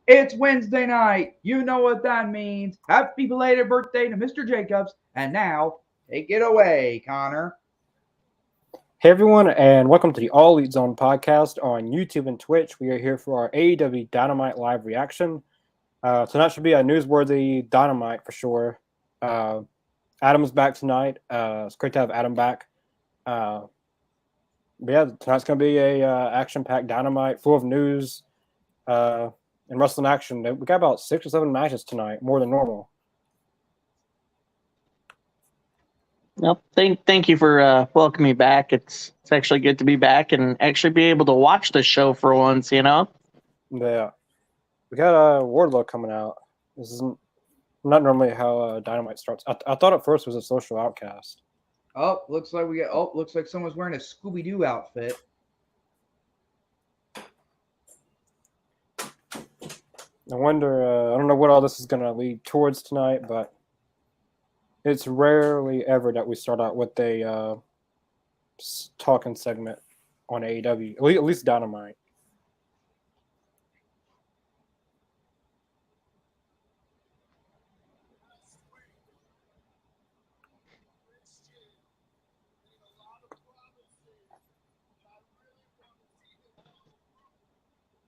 It's Wednesday night. You know what that means. Happy belated birthday to Mr. Jacobs. And now, take it away, Connor. Hey everyone, and welcome to the All Elite Zone podcast on YouTube and Twitch. We are here for our AEW Dynamite live reaction. Tonight should be a newsworthy Dynamite for sure. Adam's back tonight. It's great to have Adam back. But yeah, tonight's going to be a action-packed Dynamite full of news and wrestling action. We got about 6 or 7 matches tonight, more than normal. Well, thank you for welcoming me back. It's actually good to be back and actually be able to watch the show for once, you know? Yeah. We got Wardlow coming out. This isn't not normally how Dynamite starts. I thought at first it was a Social Outcast. Oh, looks like someone's wearing a Scooby-Doo outfit. I wonder, I don't know what all this is going to lead towards tonight, but it's rarely ever that we start out with a talking segment on AEW, at least Dynamite.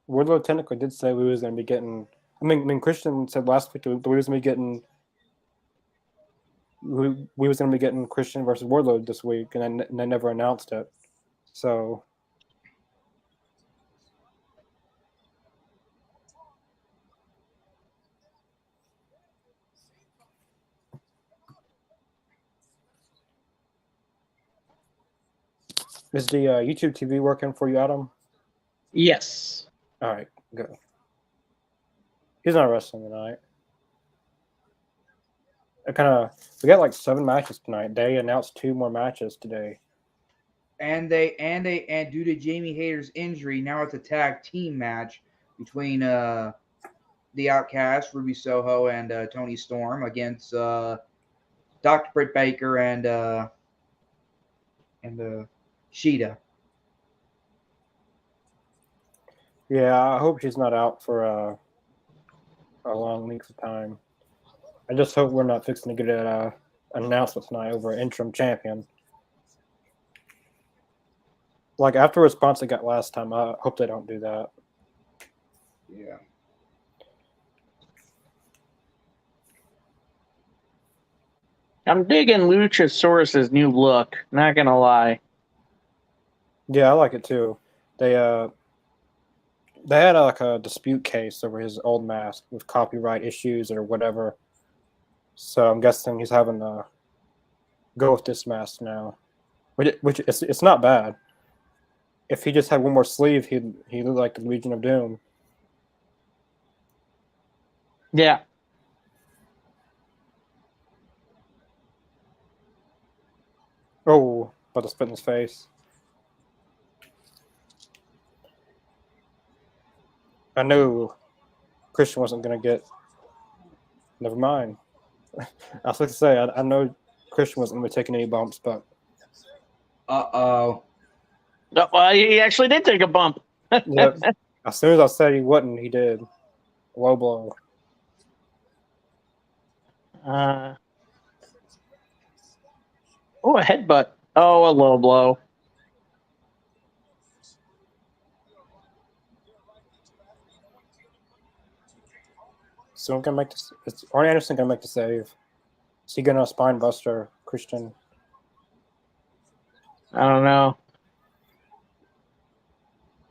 Wardlow technically did say we was going to be getting. I mean, Christian said last week that we was going to be getting. We was going to be getting Christian versus Wardlow this week, and they never announced it. So. Is the YouTube TV working for you, Adam? Yes. All right, good. He's not wrestling tonight. We got like 7 matches tonight. They announced 2 more matches today. And due to Jamie Hayter's injury, now it's a tag team match between the Outcast, Ruby Soho, and Tony Storm against Dr. Britt Baker and Sheeta. Yeah, I hope she's not out for a long length of time. I just hope we're not fixing to get an announcement tonight over an interim champion. Like after the response they got last time, I hope they don't do that. Yeah. I'm digging Luchasaurus's new look, not gonna lie. Yeah, I like it too. They had like a dispute case over his old mask with copyright issues or whatever. So I'm guessing he's having to go with this mask now, which it's not bad. If he just had one more sleeve, he looked like the Legion of Doom. Yeah. Oh, about to spit in his face. I knew Christian wasn't going to get. Never mind. I was going to say, I know Christian wasn't going to be taking any bumps, but. Uh-oh. No, well, he actually did take a bump. Yep. As soon as I said he wouldn't, he did. Low blow. A headbutt. Oh, a low blow. So I'm gonna make this. It's Arn Anderson gonna make the save. Is he gonna spine buster Christian? I don't know.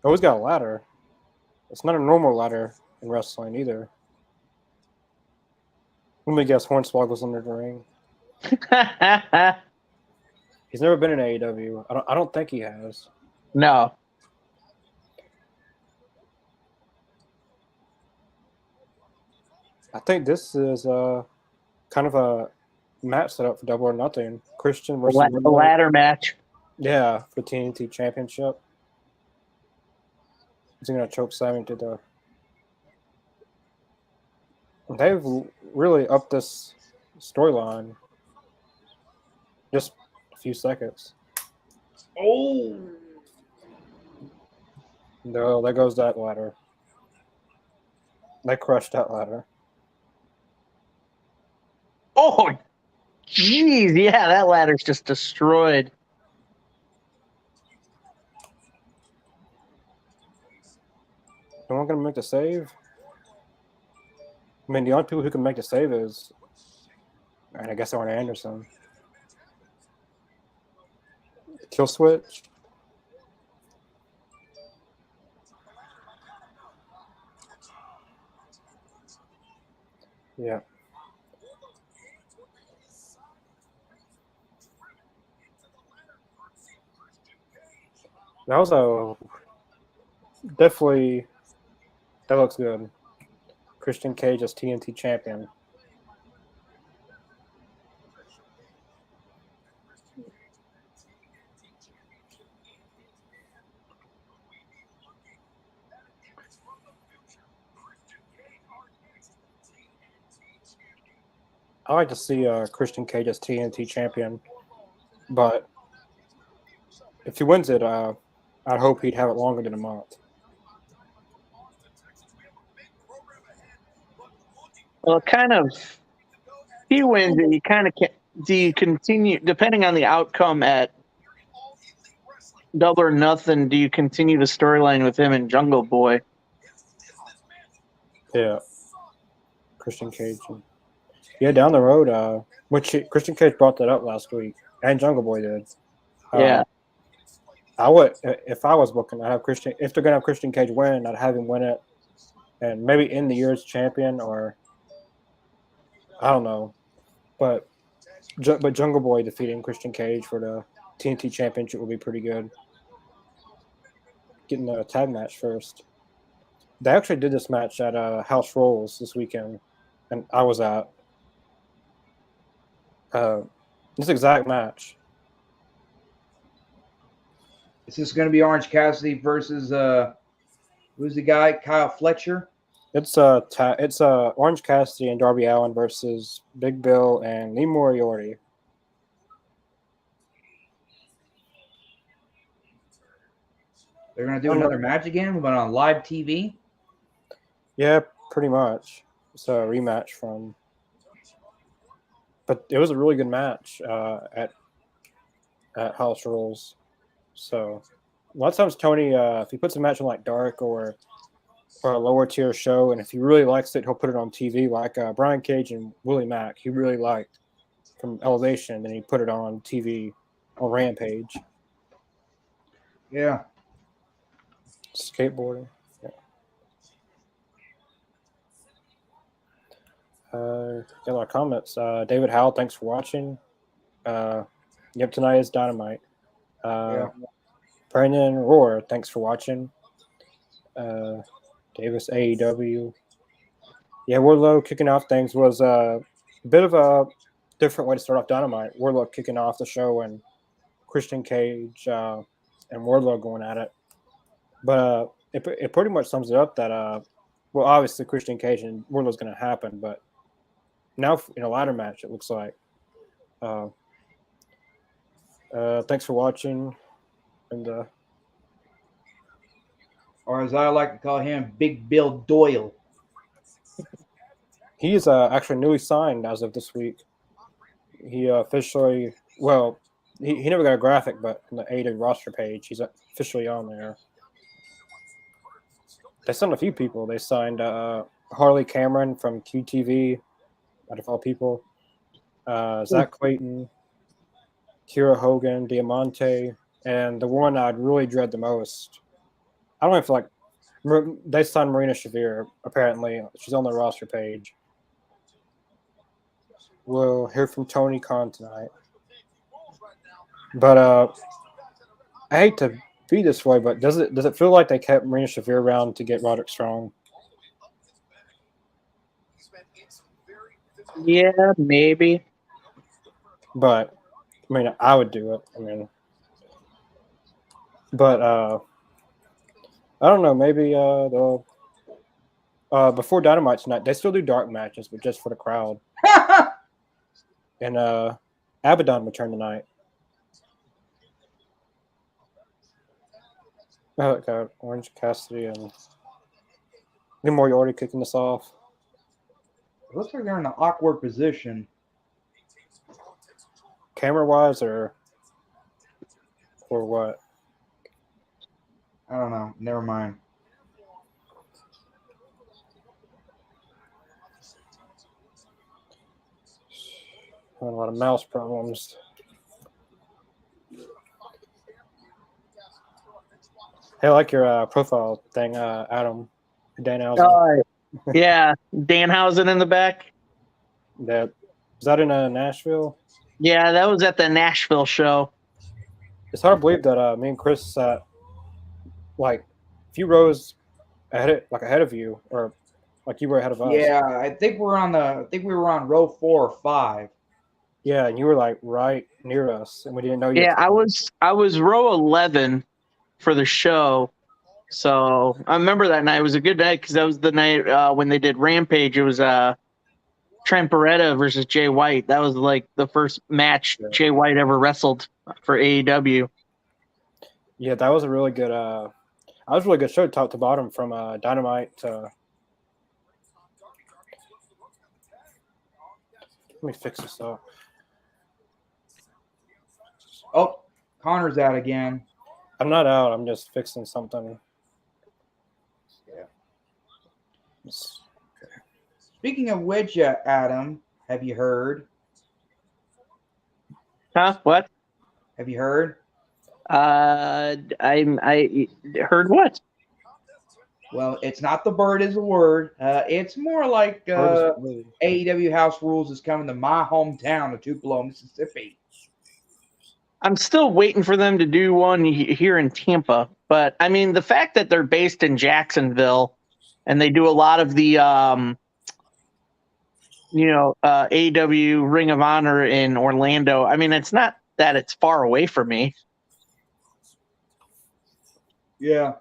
Oh, he's got a ladder. It's not a normal ladder in wrestling either. Let me guess, Hornswoggle's under the ring. He's never been in AEW. I don't think he has. No. I think this is kind of a match set up for Double or Nothing. Christian versus A ladder match. Yeah, for TNT Championship. Is he gonna choke Simon to the? They've really upped this storyline. Just a few seconds. Oh. No, there goes that ladder. They crushed that ladder. Oh, jeez. Yeah, that ladder's just destroyed. No one gonna make the save? I mean, the only people who can make the save is, and I guess Arn Anderson. Kill switch. Yeah. That was a definitely. That looks good. Christian Cage as TNT champion. I like to see Christian Cage as TNT champion, but if he wins it, I'd hope he'd have it longer than a month. Well, kind of. If he wins it, you kind of can. Do you continue, depending on the outcome at Double or Nothing? Do you continue the storyline with him and Jungle Boy? Yeah. Christian Cage. Yeah, down the road, Christian Cage brought that up last week, and Jungle Boy did. Yeah. I would, if I was booking, I'd have Christian. If they're gonna have Christian Cage win, I'd have him win it, and maybe end the year as champion, or I don't know, but Jungle Boy defeating Christian Cage for the TNT Championship would be pretty good. Getting a tag match first. They actually did this match at House Rolls this weekend, and I was at this exact match. Is this going to be Orange Cassidy versus who's the guy? Kyle Fletcher. It's Orange Cassidy and Darby Allin versus Big Bill and Lee Moriarty. They're going to do another match again, but on live TV. Yeah, pretty much. It's a rematch from. But it was a really good match at House Rules. So a lot of times Tony, if he puts a match on like Dark or a lower tier show, and if he really likes it, he'll put it on TV. Like Brian Cage and Willie Mack, he really liked from Elevation, and he put it on TV on Rampage. Yeah. Skateboarding. Yeah. Got a lot of comments. David Howell, thanks for watching. Yep, tonight is Dynamite. Brandon Roar, thanks for watching. Davis AEW. Yeah, Wardlow kicking off things was a bit of a different way to start off Dynamite. Wardlow kicking off the show and Christian Cage and Wardlow going at it. But it pretty much sums it up that, well, obviously Christian Cage and Wardlow's going to happen, but now in a ladder match, it looks like. Thanks for watching. And or as I like to call him, Big Bill Doyle. He is actually newly signed as of this week. He officially, well, he never got a graphic, but on the AEW roster page, he's officially on there. They signed a few people. They signed Harley Cameron from QTV, out of all people. Zach Clayton, Kira Hogan, Diamante, and the one I'd really dread the most. I don't know if they signed Marina Shafir, apparently. She's on the roster page. We'll hear from Tony Khan tonight. But I hate to be this way, but does it feel like they kept Marina Shafir around to get Roderick Strong? Yeah, maybe. But I mean, I would do it. I mean, but I don't know. Maybe they'll before Dynamite tonight, they still do dark matches, but just for the crowd. And Abaddon returned tonight. Oh, got Orange Cassidy and Lee Moriarty kicking this off. It looks like they're in an awkward position. Camera-wise or what? I don't know. Never mind. Having a lot of mouse problems. Hey, I like your profile thing, Adam. Danhausen. Yeah, Danhausen in the back. Is that in Nashville? Yeah, that was at the Nashville show. It's hard to believe that me and Chris sat like a few rows ahead of you, or like you were ahead of us. Yeah, I think we were on row 4 or 5. Yeah, and you were like right near us, and we didn't know you. Yeah, I was row 11 for the show. So I remember that night. It was a good night because that was the night when they did Rampage. It was Trent Beretta versus Jay White. That was like the first match Jay White ever wrestled for AEW. Yeah, that was a really good. That was a really good show, top to bottom, from Dynamite to. Let me fix this up. Oh, Connor's out again. I'm not out. I'm just fixing something. Yeah. Speaking of which, Adam, have you heard? Huh? What? Have you heard? I heard what? Well, it's not the bird is a word. It's more like AEW House Rules is coming to my hometown of Tupelo, Mississippi. I'm still waiting for them to do one here in Tampa. But, I mean, the fact that they're based in Jacksonville and they do a lot of the, AEW Ring of Honor in Orlando, I mean, it's not that it's far away from me. Yeah.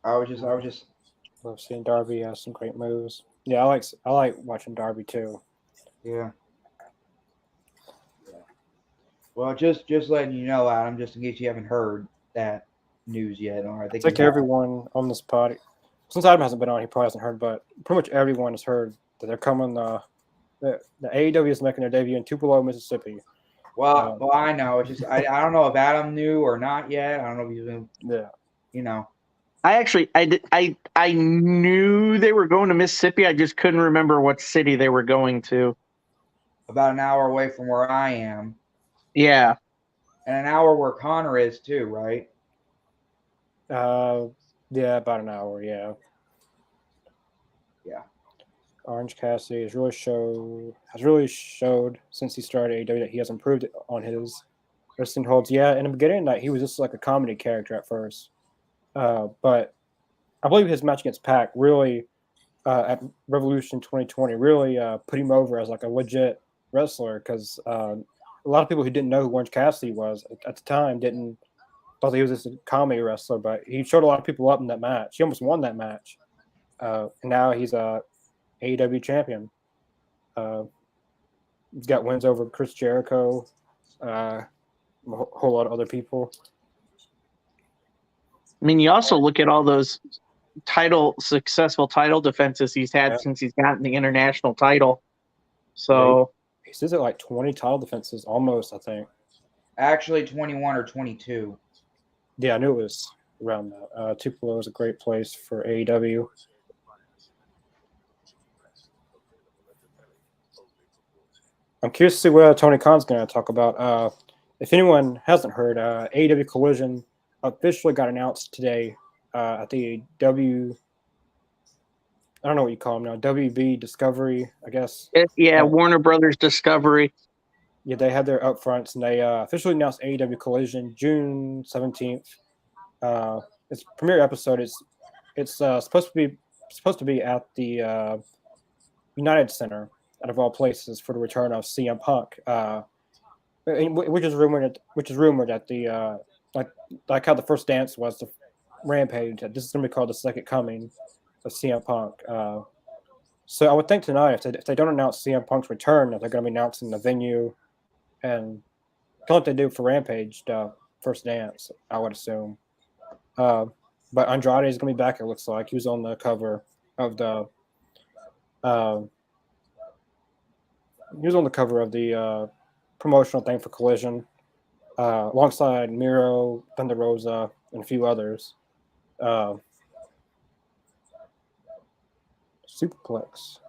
I was just. Love seeing Darby has some great moves. Yeah, I like watching Darby too. Yeah. Well, just letting you know, Adam, just in case you haven't heard that news yet. Or I think it's like everyone on this pod, since Adam hasn't been on, he probably hasn't heard, but pretty much everyone has heard that they're coming. The AEW is making their debut in Tupelo, Mississippi. Well, I know. It's just I don't know if Adam knew or not yet. I don't know if he's been. Yeah. You know. I knew they were going to Mississippi. I just couldn't remember what city they were going to. About an hour away from where I am. Yeah. And an hour where Connor is too, right? Yeah, about an hour, yeah. Yeah. Orange Cassidy has really showed since he started AEW that he has improved on his wrestling holds. Yeah, in the beginning that he was just like a comedy character at first. But I believe his match against Pac really at Revolution 2020 really put him over as like a legit wrestler, because a lot of people who didn't know who Orange Cassidy was at the time thought he was just a comedy wrestler, but he showed a lot of people up in that match. He almost won that match. And now he's a AEW champion. He's got wins over Chris Jericho, a whole lot of other people. I mean, you also look at all those successful title defenses he's had since he's gotten the international title. So he says it like 20 title defenses, almost, I think. Actually, 21 or 22. Yeah, I knew it was around that. Tupelo is a great place for AEW. I'm curious to see what Tony Khan's going to talk about. If anyone hasn't heard, AEW Collision officially got announced today at the I don't know what you call them now, WB Discovery, I guess. Warner Brothers Discovery. Yeah, they had their upfronts, and they officially announced AEW Collision June 17th. Its premiere episode it's supposed to be at the United Center, out of all places, for the return of CM Punk, which is rumored at the like how the first dance was the Rampage. This is going to be called the Second Coming of CM Punk. So I would think tonight, if they don't announce CM Punk's return, that they're going to be announcing the venue and kind of what they do for Rampage, the first dance, I would assume. But Andrade is going to be back, it looks like. He was on the cover. of the. He was on the cover of the promotional thing for Collision, alongside Miro, Thunder Rosa, and a few others. Superplex.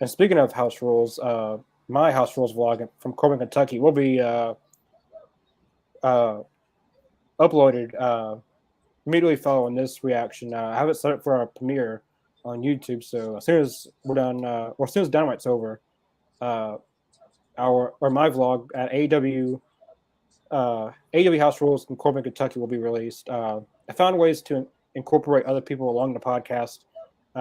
And speaking of house rules, my house rules vlog from Corbin, Kentucky will be uploaded immediately following this reaction. I have it set up for our premiere on YouTube. So as soon as we're done, or as soon as Dynamite's over, my vlog at AEW House Rules in Corbin, Kentucky will be released. I found ways to incorporate other people along the podcast.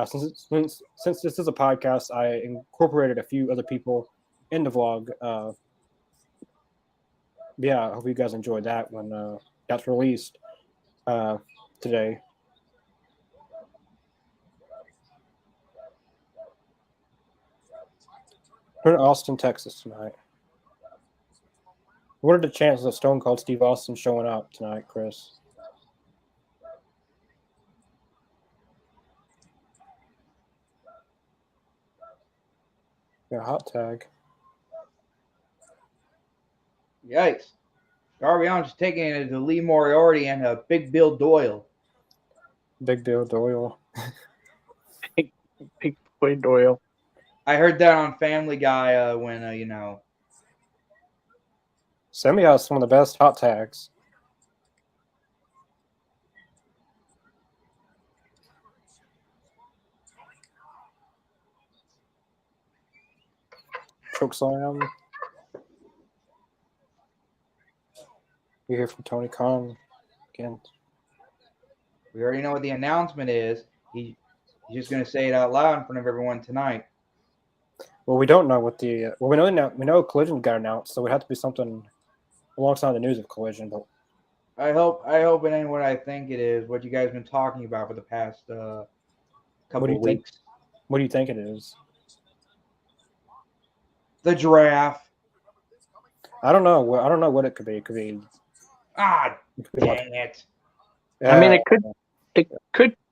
Since this is a podcast, I incorporated a few other people in the vlog. Yeah, I hope you guys enjoyed that when that's released today. We're in Austin, Texas tonight. What are the chances of Stone Cold Steve Austin showing up tonight, Chris? Yeah, hot tag. Yikes. Darby Allin's just taking it to Lee Moriarty and Big Bill Doyle. Big Bill Doyle. Big Boy Doyle. I heard that on Family Guy when, Sammy has some of the best hot tags. Chokeslam. You hear from Tony Khan again. We already know what the announcement is. He's just going to say it out loud in front of everyone tonight. Well, we don't know what the we know Collision got announced, so it would have to be something alongside the news of Collision. But I hope it ain't what I think it is. What you guys been talking about for the past couple of weeks. What do you think it is? The draft. I don't know what it could be. It could be. Dang it! I mean,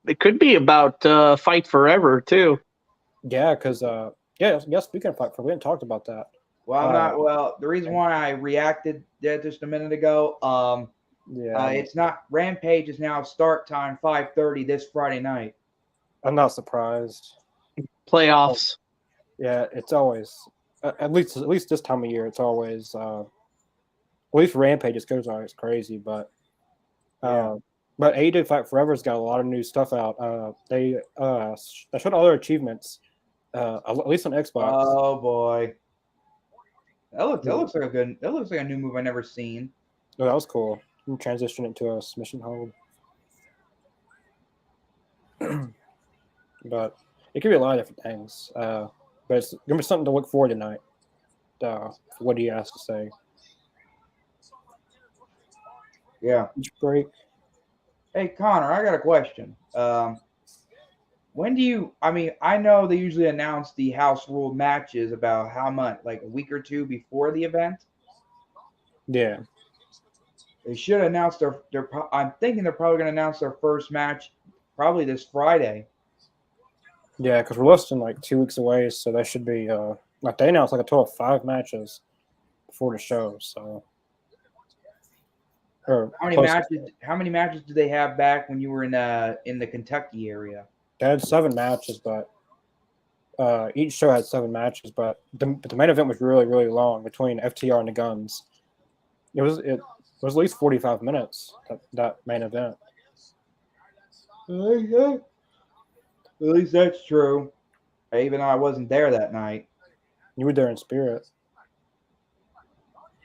it could be about Fight Forever too. Yeah, because speaking of Fight Forever, we hadn't talked about that. Well, the reason why I reacted just a minute ago, it's not Rampage is now start time 5:30 this Friday night. I'm not surprised. Playoffs. Yeah, it's always at least this time of year. It's always at least Rampage just goes on. It's crazy, but AEW Fight Forever's got a lot of new stuff out. They showed all their achievements, at least on Xbox. Oh boy, that looks like a new move I never seen. Oh, that was cool. You transition into a submission hold. But it could be a lot of different things. But it's gonna be something to look forward to tonight. What do you have to say? Yeah. Break. Hey Connor, I got a question. When do you? I mean, I know they usually announce the house rule matches about how much, like a week or two before the event. Yeah. They should announce their. I'm thinking they're probably going to announce their first match probably this Friday. Yeah, because we're less than like 2 weeks away, so that should be they announced like a total of 5 matches before the show. So, how many matches did they have back when you were in the Kentucky area? They had 7 matches, but each show had 7 matches. But the main event was really, really long between FTR and the Guns. It was at least 45 minutes. That main event. Yeah. At least that's true. Even though I wasn't there that night. You were there in spirit.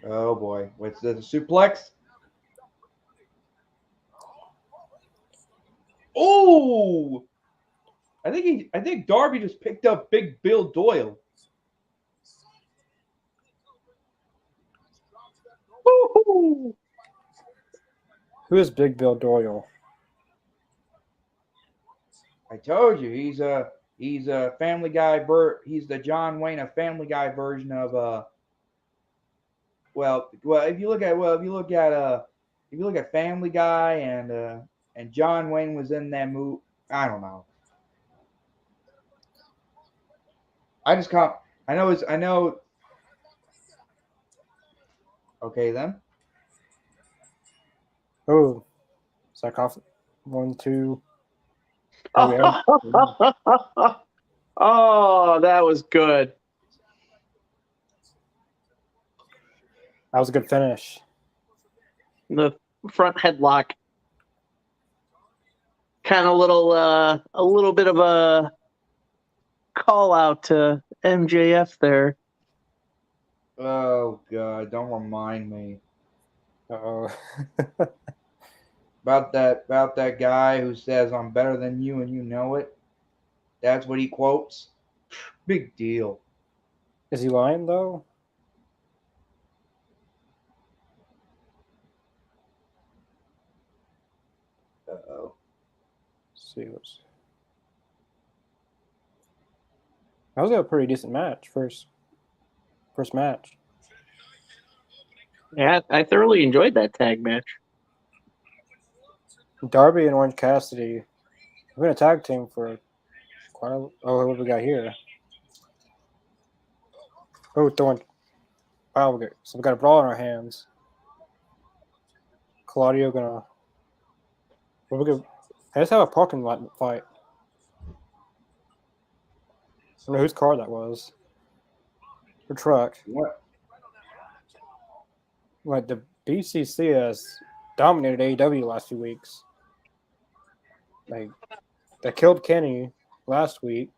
Oh boy, what's the suplex? Oh! I think Darby just picked up Big Bill Doyle. Woo-hoo! Who is Big Bill Doyle? I told you he's a Family Guy. He's the John Wayne of Family Guy version of if you look at Family Guy and John Wayne was in that movie. I don't know. I just can't. I know. Okay then. Oh, sarcophagus. 1, 2. There we go. Oh, that was good. That was a good finish. The front headlock. Kind of a little bit of a call out to MJF there. Oh God! Don't remind me Oh. about that guy who says I'm better than you and you know it. That's what he quotes. Big deal. Is he lying though? Uh-oh. Let's see what's. That was a pretty decent match. First match. Yeah, I thoroughly enjoyed that tag match. Darby and Orange Cassidy. We're been a tag team for quite a. Oh, what do we got here? Oh, throwing. Wow, so we got a brawl in our hands. Claudio gonna. What we gonna? Hey, let's have a parking lot fight. I don't know whose car that was. Or truck. What? Like the BCC has dominated AEW the last few weeks. Like they killed Kenny last week.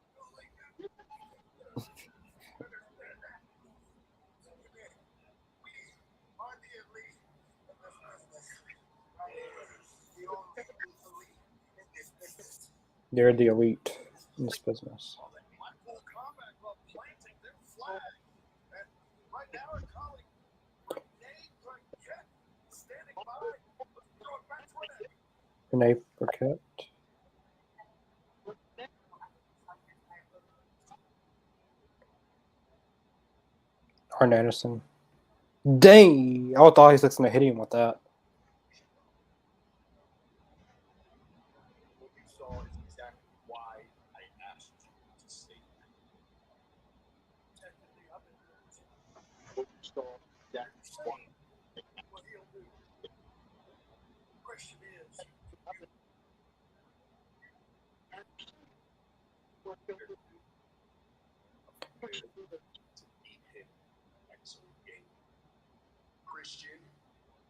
They're the elite in this business. Renee Burkett. Arn Anderson. Dang! I thought he was going to hit him with that. Christian,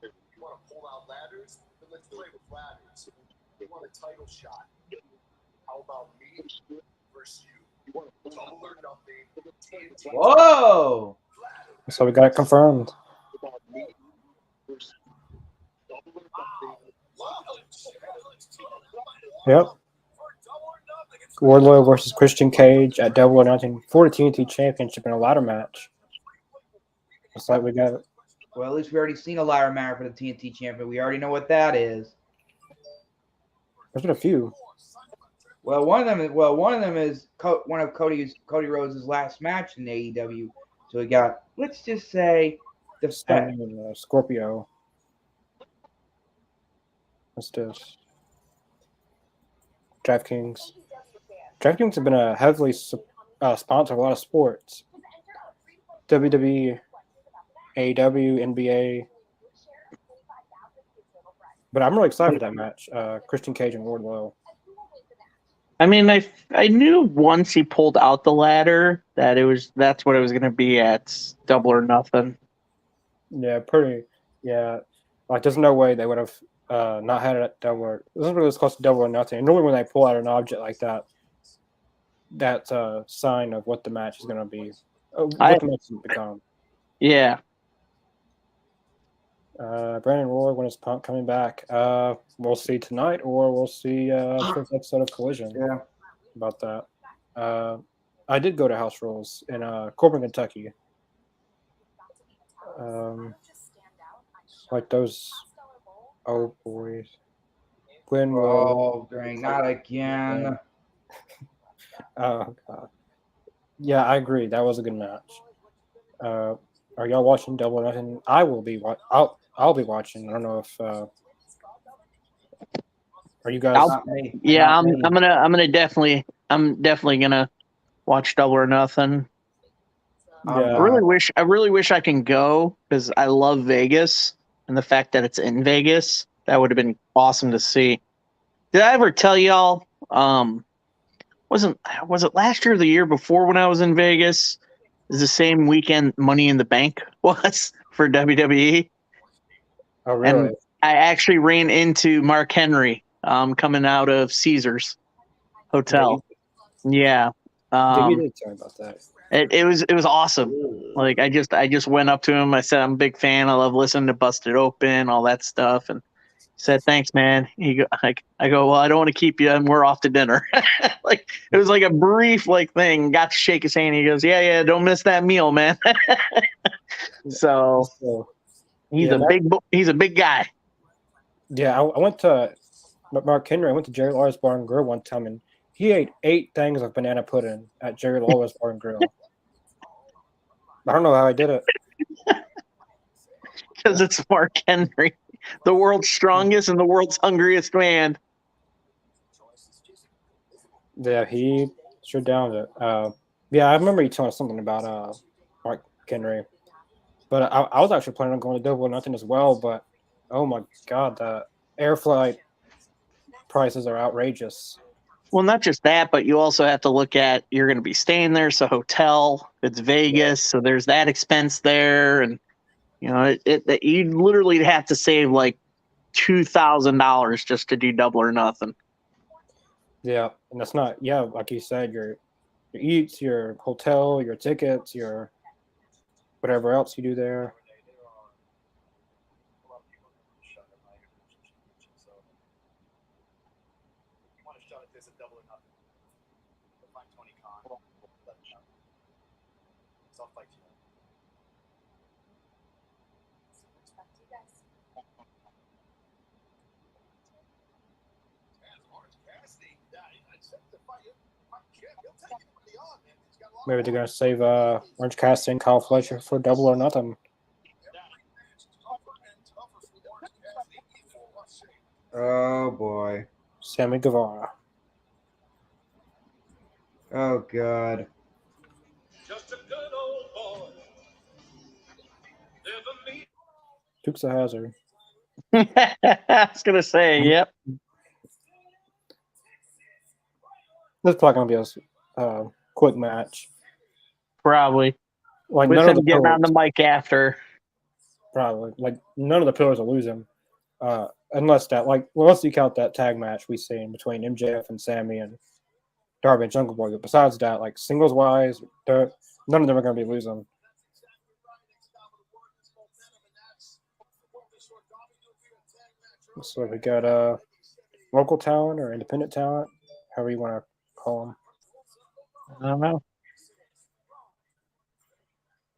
you want to pull out ladders? Then let's play with ladders. You want a title shot? How about me versus you? Double or nothing. TNT. Whoa! So we got it confirmed. Yep. Wardlow versus Christian Cage at Double or Nothing for the TNT Championship in a ladder match. Looks like we got it. Well, at least we already seen a ladder match for the TNT champion. We already know what that is. There's been a few. Well, one of them is one of Cody Rhodes' last match in AEW. So we got, let's just say, the Sammy and Scorpio. What's this? DraftKings. DraftKings have been a heavily sponsor of a lot of sports. WWE, AEW, NBA. But I'm really excited for that match. Christian Cage and Wardlow. I mean, I knew once he pulled out the ladder that that's what it was going to be at Double or Nothing. Yeah, pretty. Yeah, like there's no way they would have not had it at Double or. This is really close to Double or Nothing. And normally when they pull out an object like that, that's a sign of what the match is going to be. What the match has become. Yeah. Brandon Roy, when is Punk coming back? We'll see tonight, or we'll see first episode of Collision. Yeah. About that. I did go to House Rules in Corbin, Kentucky. Like those old boys. When will dang, not again. Oh god. Yeah, I agree. That was a good match. Are y'all watching Double or Nothing? I will be. I'll be watching. I don't know if Are you guys? Not me. Yeah, Not I'm me. I'm definitely gonna watch Double or Nothing. I'm Yeah. not. I really wish I can go because I love Vegas and the fact that it's in Vegas. That would have been awesome to see. Did I ever tell y'all? Wasn't was it last year or the year before when I was in Vegas? Is the same weekend Money in the Bank was for WWE, Oh, and really? I actually ran into Mark Henry coming out of Caesars Hotel. Yeah, Yeah, you um, did tell me about that. it was awesome. Like I just went up to him. I said I'm a big fan. I love listening to Busted Open, all that stuff, and said thanks, man. I go, well, I don't want to keep you, and we're off to dinner. Like it was like a brief like thing. Got to shake his hand. He goes, yeah, don't miss that meal, man. So So, he's yeah, he's a big guy. yeah. I went to Mark Henry. I went to Jerry Lawler's Bar and Grill one time, and he ate 8 things of banana pudding at Jerry Lawler's Bar and Grill. I don't know how I did it. Because it's Mark Henry, the world's strongest and the world's hungriest man. Yeah, he sure downed it. Yeah, I remember you telling us something about Mark Henry, but I was actually planning on going to Double or Nothing as well. But oh my God, the air flight prices are outrageous. Well, not just that, but you also have to look at you're going to be staying there. So hotel, it's Vegas, so there's that expense there, and you know you literally have to save like $2,000 just to do Double or Nothing. Yeah, and that's not like you said, your eats, your hotel, your tickets, your whatever else you do there. Maybe they're gonna save Orange Cassidy and Kyle Fletcher for Double or Nothing. Oh boy. Sammy Guevara. Oh god. Just a good old boy. Never meet. Dukes of Hazzard. I was gonna say, yep. This is probably gonna be a quick match. Probably. Like With none of the him getting on pillars, the mic after. probably like none of the pillars will lose him, unless unless you count that tag match we seen between MJF and Sammy and Darby and Jungle Boy. But besides that, like singles wise, none of them are gonna be losing. So we got local talent or independent talent, however you want to call them. I don't know.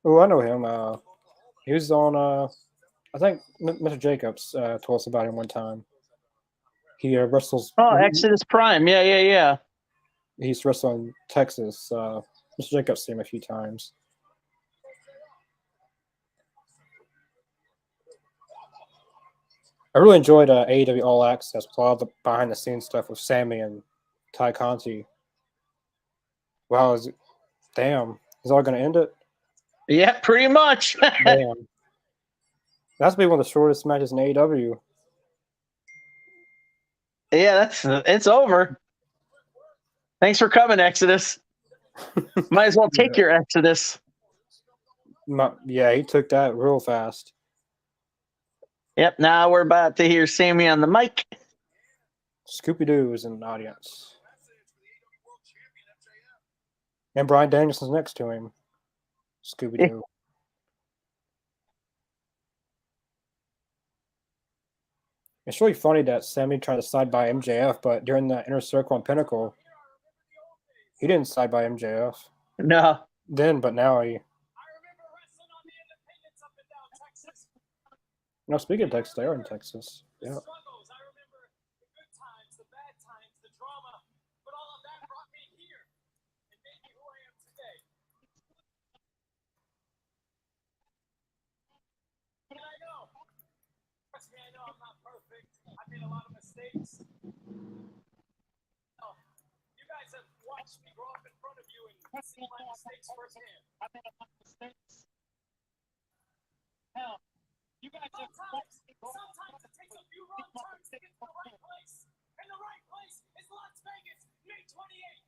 Oh, I know him. He was on. I think Mr. Jacobs told us about him one time. He wrestles. Oh, Exodus Prime. Yeah. He's wrestled in Texas. Mr. Jacobs seen him a few times. I really enjoyed AEW All Access with all the behind the scenes stuff with Sammy and Ty Conti. Wow, damn. Is all going to end it? Yeah, pretty much. Damn. That's be one of the shortest matches in AEW. Yeah, it's over. Thanks for coming, Exodus. Might as well take your Exodus. Yeah, he took that real fast. Yep, now we're about to hear Sammy on the mic. Scooby Doo is in the audience. And Brian Danielson's next to him. Scooby Doo. It's really funny that Sammy tried to side by MJF, but during the Inner Circle and Pinnacle, he didn't side by MJF. No. But now he. No, speaking of Texas, they are in Texas. Yeah. States. You guys have watched me grow up in front of you and seen my mistakes firsthand. Sometimes it takes a few wrong turns to get to the right place. And the right place is Las Vegas, May 28th.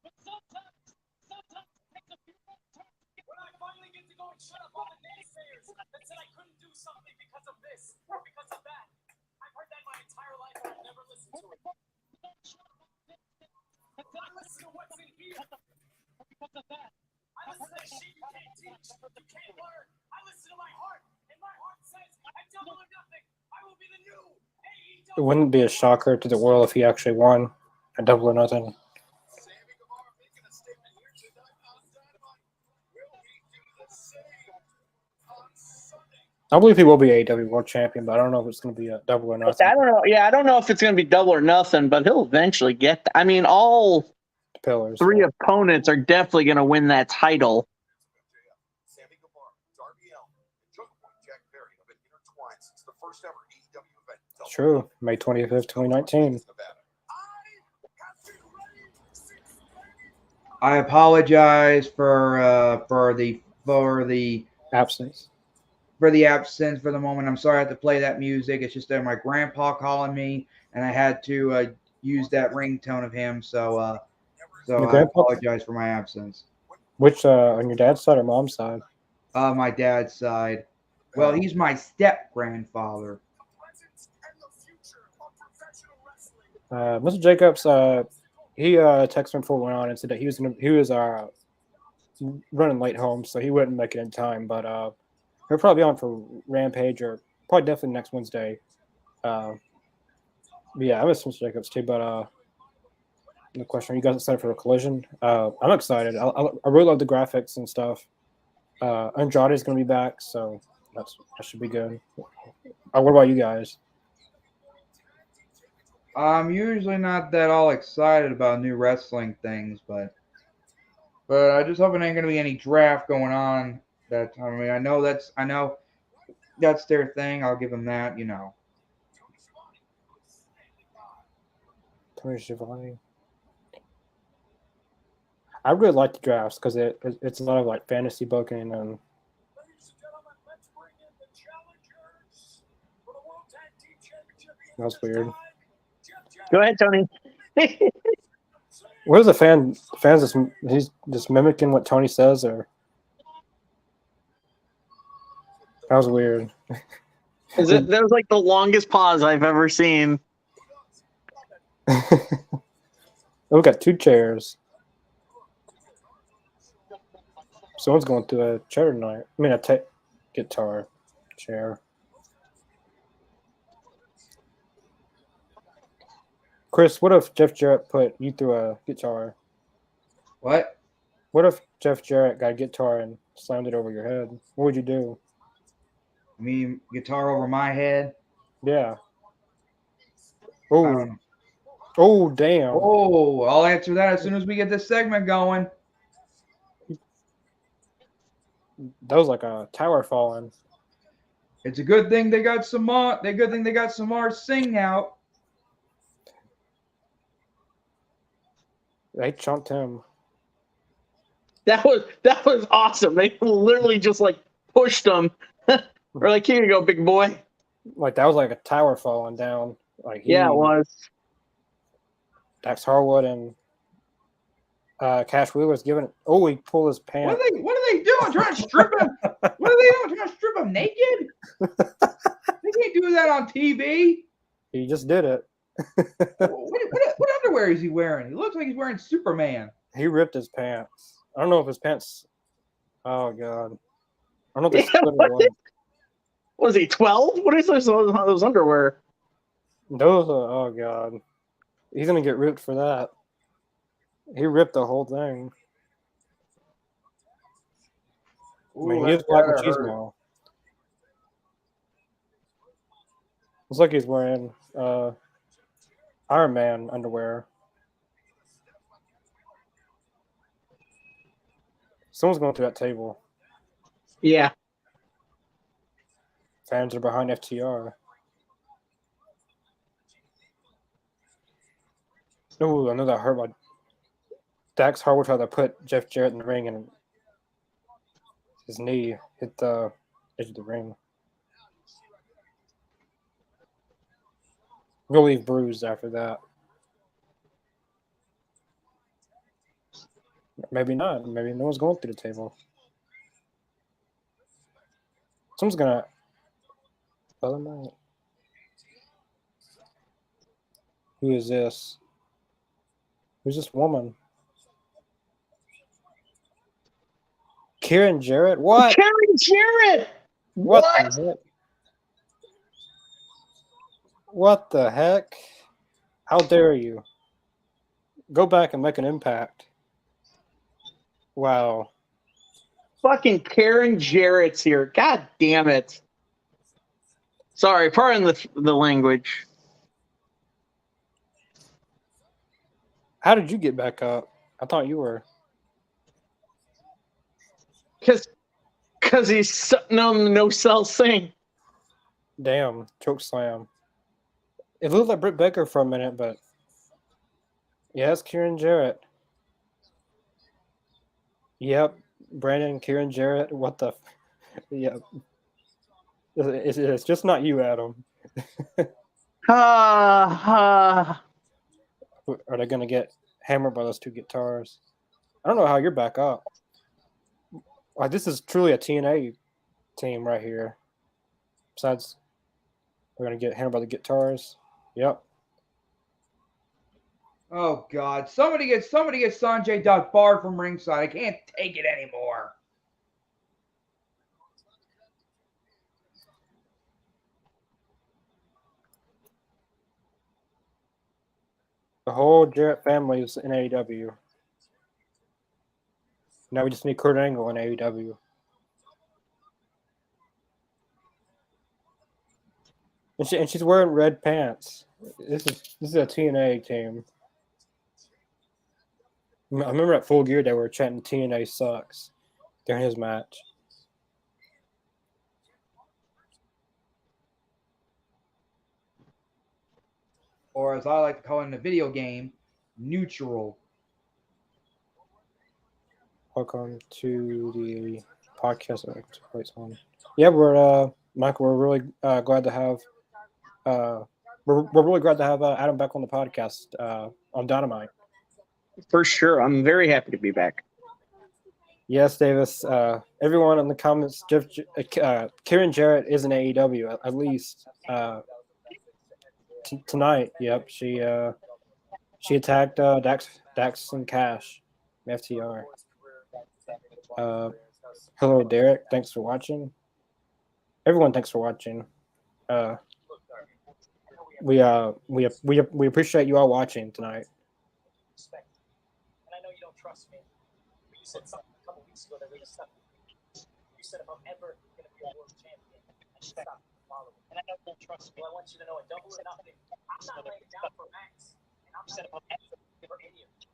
But sometimes it takes a few wrong turns. When I finally get to go and shut up all the naysayers that said I couldn't do something because of this or because of that. I've heard that my entire life and I've never listened to it. I listen to what's in here. Because of that. I listen to that shit you can't teach, you can't learn. I listen to my heart, and my heart says, at Double or Nothing, I will be the new AEW. It wouldn't be a shocker to the world if he actually won a Double or Nothing. Sammy Guevara making a statement here tonight on Dynamite. Will he do the same on Sunday? I believe he will be AEW World Champion, but I don't know if it's going to be a Double or Nothing. I don't know. Yeah, I don't know if it's going to be Double or Nothing, but he'll eventually get that. I mean, all Pillars. three opponents are definitely going to win that title. Sammy Guevara, Darby Allin, and Jungle Boy Jack Perry have been intertwined since the first ever AEW event. It's true. May 25th, 2019. I apologize for the Absence. for the absence for the moment. I'm sorry I have to play that music. It's just that my grandpa calling me, and I had to use that ringtone of him. So Your I grandpa? apologize for my absence. Which, on your dad's side or mom's side? My dad's side. Well, he's my step grandfather. Mr. Jacobs, he texted me before we went on and said that he was running late home, so he wouldn't make it in time. But he'll probably be on for Rampage or probably definitely next Wednesday. But yeah, I miss Mr. Jacobs too. But the question: are you guys excited for a Collision? I'm excited. I really love the graphics and stuff. Andrade is going to be back, so that should be good. What about you guys? I'm usually not that all excited about new wrestling things, but I just hope it ain't gonna be any draft going on that time. I mean, I know that's their thing. I'll give them that, you know. Tony Schiavone. I really like the drafts because it's a lot of like fantasy booking and Ladies and gentlemen, let's bring in the challengers for the World Tag Team Championship. that's weird. Go ahead, Tony. What is the fans he's just mimicking what Tony says, or that was weird. That was like the longest pause I've ever seen. We got two chairs. Someone's going through a chair tonight. I mean, a guitar chair. Chris, what if Jeff Jarrett put you through a guitar? What? What if Jeff Jarrett got a guitar and slammed it over your head? What would you do? I mean, guitar over my head? Yeah. I Oh. don't know. Oh, damn. Oh, I'll answer that as soon as we get this segment going. That was like a tower falling. It's a good thing they got Samar. Good thing they got Samar Singh out. They chunked him. That was awesome. They literally just like pushed him. We're like, here you go, big boy. Like that was like a tower falling down. Like Yeah, it was. Dax Harwood and Cash Wheeler's giving it. Oh, he pulled his pants. What are they doing? Trying to strip him? What are they doing? Trying to strip him naked? They can't do that on TV. He just did it. What underwear is he wearing? He looks like he's wearing Superman. He ripped his pants. I don't know if his pants. Oh god. I don't know if they split or what. Was he 12? What is those underwear? Those are, oh god. He's gonna get ripped for that. He ripped the whole thing. I mean, he is Black Machismo. Looks like he's wearing Iron Man underwear. Someone's going through that table. Yeah. Fans are behind FTR. Oh, I know that hurt my. Dax Harwood tried to put Jeff Jarrett in the ring, and his knee hit the edge of the ring. Really bruised after that. Maybe not. Maybe no one's going through the table. Someone's gonna. Dynamite. Who is this? Who's this woman? Kieran Jarrett? What? Karen Jarrett. What the heck? What the heck? How dare you? Go back and make an impact. Wow. Fucking Karen Jarrett's here. God damn it. Sorry, pardon the language. How did you get back up? I thought you were. Because he's sitting on the no-sell thing. Damn. Choke slam. It looked like Britt Baker for a minute, but yeah, it's Kieran Jarrett. Yep. Brandon, Kieran Jarrett. What the? Yep. It's just not you, Adam. Are they going to get hammered by those two guitars? I don't know how you're back up. Like, this is truly a TNA team right here. Besides, we're going to get hammered by the guitars. Yep. Oh God! Somebody get Sanjay Dutt barred from ringside. I can't take it anymore. The whole Jarrett family is in AEW. Now we just need Kurt Angle in AEW. And she's wearing red pants. This is a TNA team. I remember at Full Gear they were chanting TNA sucks during his match. Or as I like to call it in the video game, neutral. Welcome to the podcast. Yeah, we're Michael. We're really glad to have. We're really glad to have Adam back on the podcast on Dynamite. For sure. I'm very happy to be back. Yes, Davis. Everyone in the comments, Kieran Jarrett is in AEW at least tonight. Yep, she attacked Dax and Cash, FTR. Hello, Derek. Thanks for watching. Everyone, thanks for watching. We appreciate you all watching tonight. And I know you don't trust me, but you said something a couple weeks ago that really stuck with me. You said if I'm ever going to be a world champion, I should stop following. And I know you don't trust me. Well, I want you to know a double or nothing. I'm not laying down for Max. And I'm not laying down for any of you.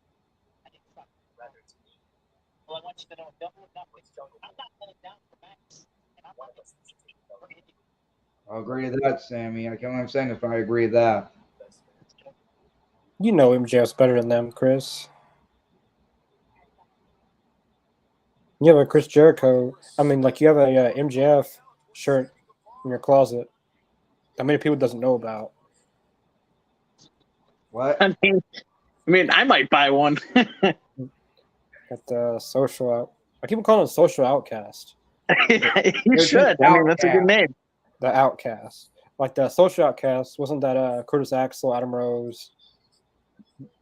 I didn't stop. Rather, it's me. Well, I want you to know a double or nothing. I'm not laying down for Max. And I'm not laying down for any of you. I'll agree to that, Sammy. I can't what I'm saying if I agree to that. You know MJF's better than them, Chris. You have a Chris Jericho. I mean, like, you have a MJF shirt in your closet that many people doesn't know about. What? I mean, I might buy one. At the social out. I keep calling it social outcast. You should. I mean, that's a good name. The outcast. Like the social outcast, wasn't that Curtis Axel, Adam Rose?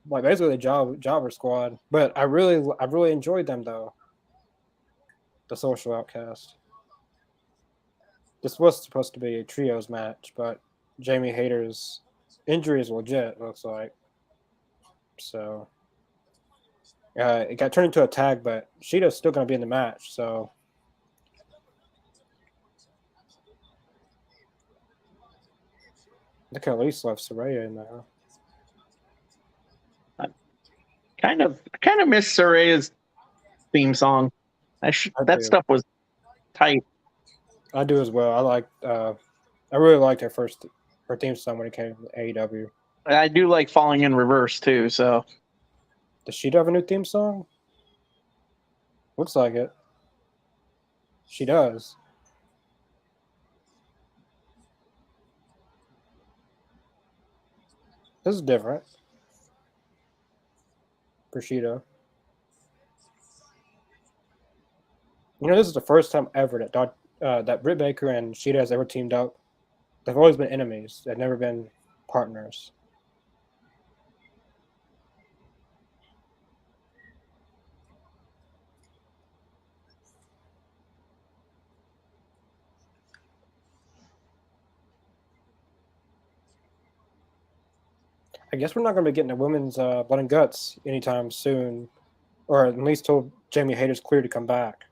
Like basically the jobber squad. But I really enjoyed them though. The social outcast. This was supposed to be a trios match, but Jamie Hayter's injury is legit, looks like. So it got turned into a tag, but Sheeta's still gonna be in the match, so they can at least left Saraya in there. Kind of miss Saraya's theme song. That stuff was tight. I do as well. I really liked her theme song when it came to AEW. I do like Falling in Reverse too. So Does she have a new theme song? Looks like it. She does. This is different. Kushida. You know, this is the first time ever that Britt Baker and Shida has ever teamed up. They've always been enemies. They've never been partners. I guess we're not going to be getting a women's Blood and Guts anytime soon, or at least till Jamie Hayter's clear to come back.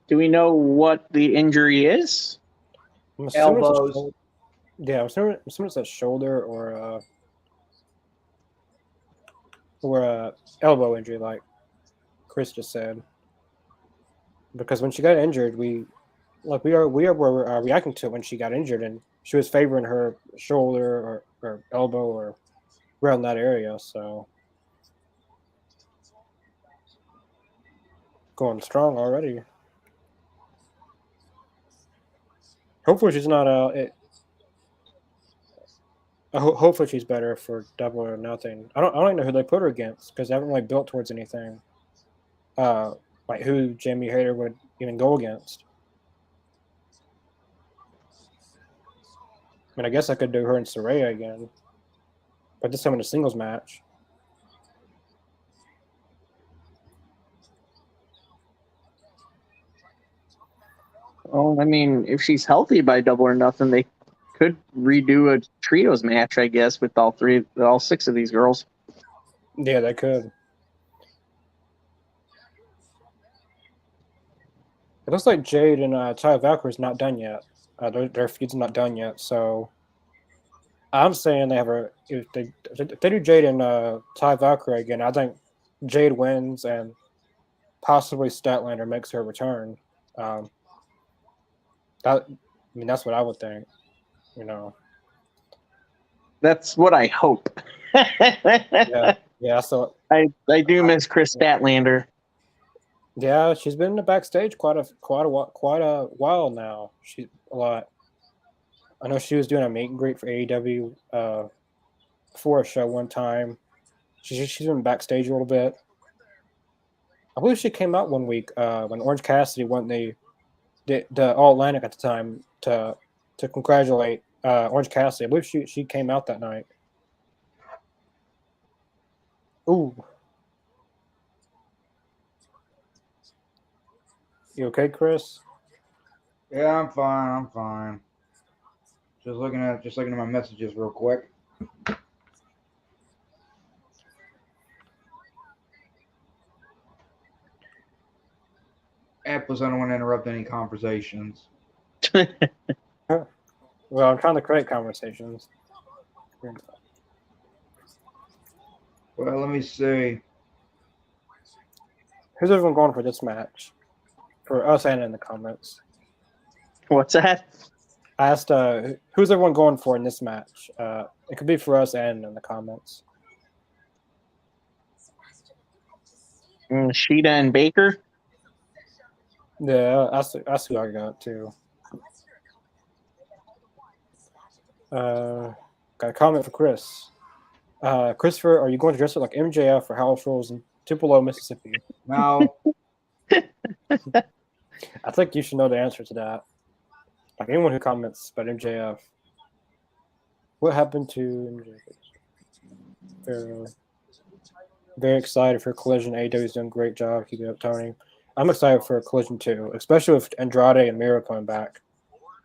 do we know what the injury is? I'm assuming it's a Elbows. shoulder. Yeah, I'm assuming it's a shoulder or a elbow injury, like Chris just said. Because when she got injured, we were reacting to it when she got injured, and she was favoring her shoulder or elbow or around that area. So going strong already. Hopefully she's not hopefully she's better for Double or Nothing. I don't even know who they put her against because they haven't really built towards anything. Like who Jamie Hayter would even go against. I mean, I guess I could do her and Saraya again, but this time in a singles match. Oh, I mean, if she's healthy by Double or Nothing, they could redo a trios match, I guess, with all six of these girls. Yeah, they could. It looks like Jade and Ty Valkyrie's not done yet. Their feud's not done yet, so I'm saying they have if they do Jade and Ty Valkyrie again, I think Jade wins and possibly Statlander makes her return. That's what I would think. You know. That's what I hope. Yeah. So I do miss Chris Statlander. yeah, she's been in the backstage quite a while now. She's a lot. I know she was doing a meet and greet for AEW before a show one time. She's been backstage a little bit. I believe she came out one week when Orange Cassidy won the All Atlantic at the time to congratulate Orange Cassidy. I believe she came out that night. Ooh. You okay, Chris? Yeah, I'm fine. Just looking at my messages real quick. Plus, I don't want to interrupt any conversations. Well, I'm trying to create conversations. Well, let me see. Who's everyone going for this match? For us and in the comments. What's that? I asked who's everyone going for in this match? It could be for us and in the comments. Sheeta and Baker. Yeah, that's who I got too. Got a comment for Chris. Christopher, are you going to dress up like MJF for house rules in Tupelo, Mississippi? No. I think you should know the answer to that. Like anyone who comments about MJF. What happened to MJF? Very excited for Collision. AEW is doing a great job. Keep it up, Tony. I'm excited for Collision too, especially with Andrade and Mira coming back.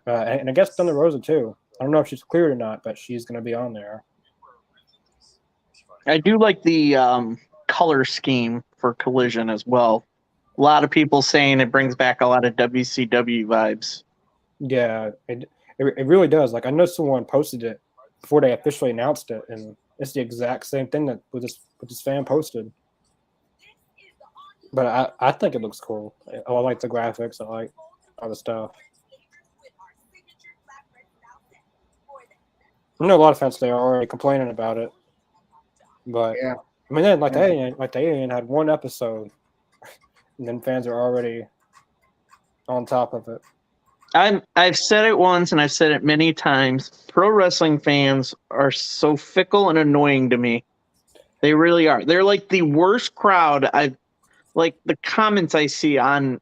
And I guess Thunder Rosa too. I don't know if she's cleared or not, but she's going to be on there. I do like the color scheme for Collision as well. A lot of people saying it brings back a lot of WCW vibes. Yeah, it really does. Like I know someone posted it before they officially announced it, and it's the exact same thing that with this fan posted. But I think it looks cool. I like the graphics. I like all the stuff. I know a lot of fans they are already complaining about it, but Yeah. I mean, then like Yeah. the Alien had one episode, and then fans are already on top of it. I've said it once and I've said it many times. Pro wrestling fans are so fickle and annoying to me. They really are. They're like the worst crowd. I like the comments I see on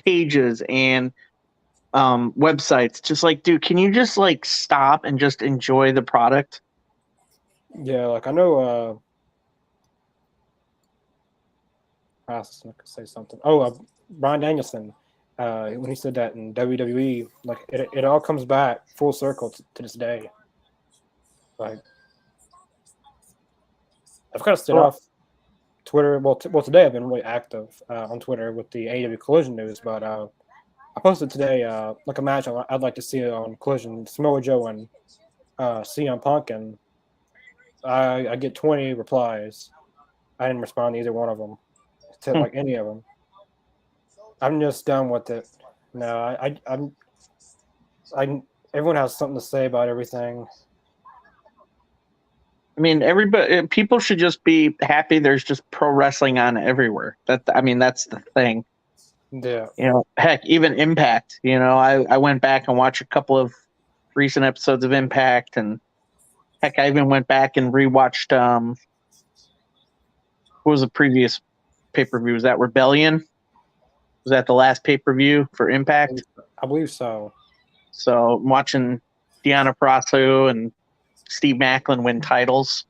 pages and websites. Just like, dude, can you just like stop and just enjoy the product? Yeah, like I know. I was gonna say something. Oh, Bryan Danielson. When he said that in WWE, like it all comes back full circle to this day. Like I've kind of stayed Well, off Twitter. Well, today I've been really active on Twitter with the AEW Collision news, but I posted today like a match I'd like to see on Collision: Samoa Joe and CM Punk, and I get 20 replies. I didn't respond to either one of them, to like any of them. I'm just done with it. No, I everyone has something to say about everything. I mean, everybody, people should just be happy. There's just pro wrestling on everywhere. I mean, that's the thing. Yeah, You know, heck, even Impact. You know, I went back and watched a couple of recent episodes of Impact, and heck, I even went back and rewatched what was the previous pay per view? Was that Rebellion? Was that the last pay per view for Impact? I believe so. So I'm watching Deanna Prasso and Steve Macklin win titles.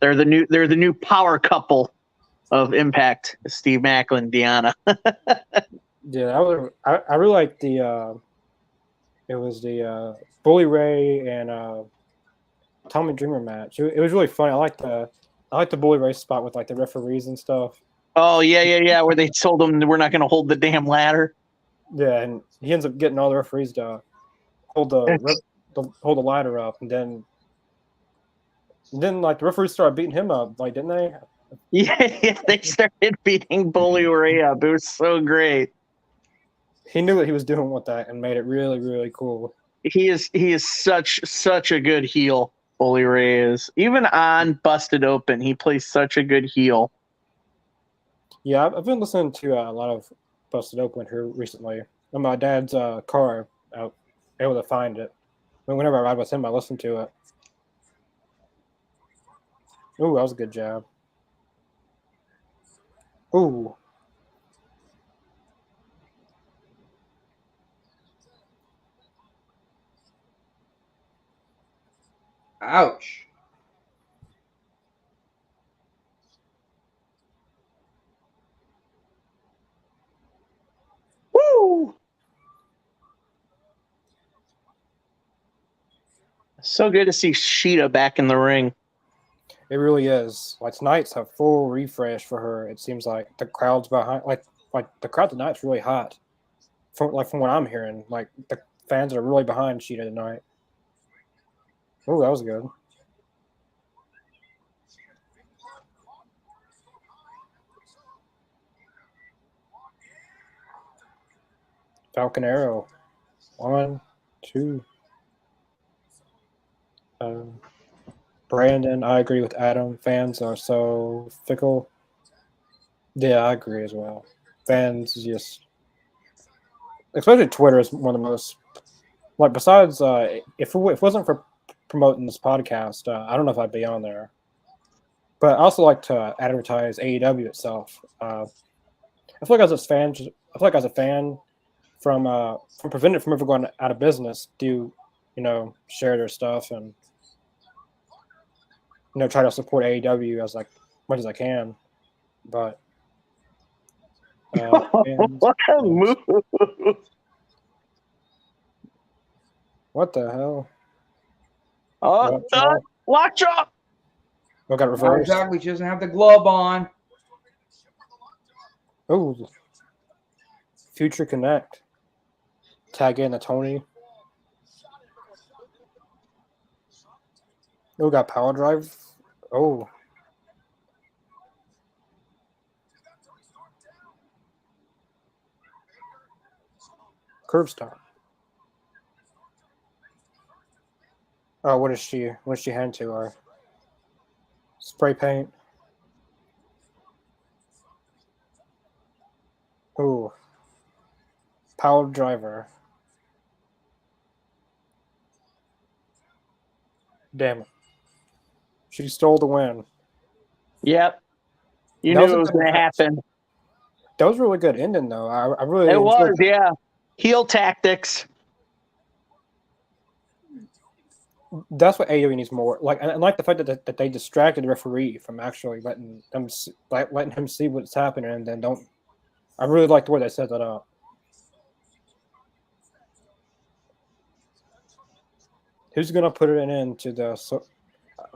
They're the new power couple of Impact. Steve Macklin, Deanna. Yeah, I really like the it was the Bully Ray and Tommy Dreamer match. It was really funny. I like the Bully Ray spot with like the referees and stuff. Oh yeah. Where they told him we're not going to hold the damn ladder. Yeah, and he ends up getting all the referees to hold hold the ladder up, and then like the referees started beating him up, like didn't they? Yeah, they started beating Bully Ray up. It was so great. He knew what he was doing with that and made it really, really cool. He is such a good heel. Bully Ray is, even on Busted Open, he plays such a good heel. Yeah, I've been listening to a lot of Busted Open here recently. In my dad's car, I was able to find it. Whenever I ride with him, I listen to it. Ooh, that was a good job. Ooh. Ouch. Woo! So good to see Sheeta back in the ring. It really is. Like tonight's a full refresh for her. It seems like the crowd's behind. Like the crowd tonight's really hot. From what I'm hearing, like the fans are really behind Sheeta tonight. Oh, that was good. Falcon Arrow. 1, 2. Brandon, I agree with Adam. Fans are so fickle. Yeah, I agree as well. Fans just, especially Twitter, is one of the most, like, besides, if it wasn't for promoting this podcast, I don't know if I'd be on there. But I also like to advertise AEW itself. I feel like as a fan, from preventing it from ever going out of business, share their stuff and try to support AEW as like much as I can. But What a move! What the hell? Watch out! We got Not reversed. exactly. She doesn't have the glove on. Oh, Future Connect. Tag in the Tony. Oh, got power drive. Oh. curb stop. Oh, what is she hand to her? Spray paint. Ooh. Power driver. Damn it. She stole the win. Yep. You That knew was a it was good going to match. happen. That was a really good ending, though. I really It enjoyed was, that. yeah. Heel tactics. That's what AEW needs more. Like, and I like the fact that they distracted the referee from actually letting him see what's happening, and then don't. I really like the way they set that up. Who's gonna put it into the?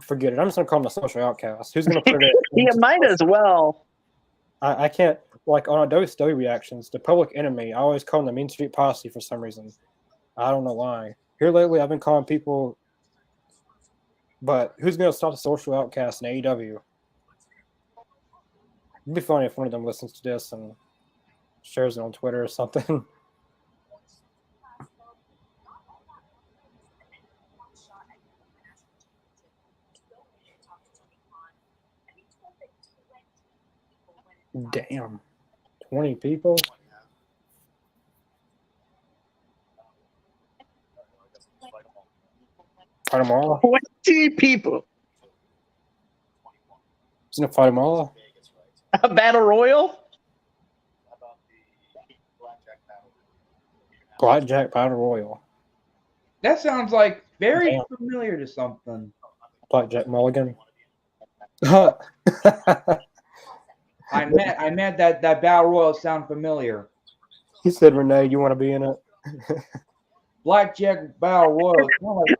Forget it. I'm just gonna call him the social outcast. Who's gonna put it? You might as well. I can't, like, on our WWE reactions, the Public Enemy, I always call them the Mean Street Posse for some reason. I don't know why. Here lately, I've been calling people, but who's going to stop the social outcast in AEW? It'd be funny if one of them listens to this and shares it on Twitter or something. Damn. 20 people? Fight them all? 20 people. Isn't it fight them all? A battle royal? Blackjack Battle Royal. That sounds like very Damn. familiar to something. Blackjack Mulligan. I meant that battle royal sound familiar. He said, Renee, you want to be in it? Blackjack battle royal.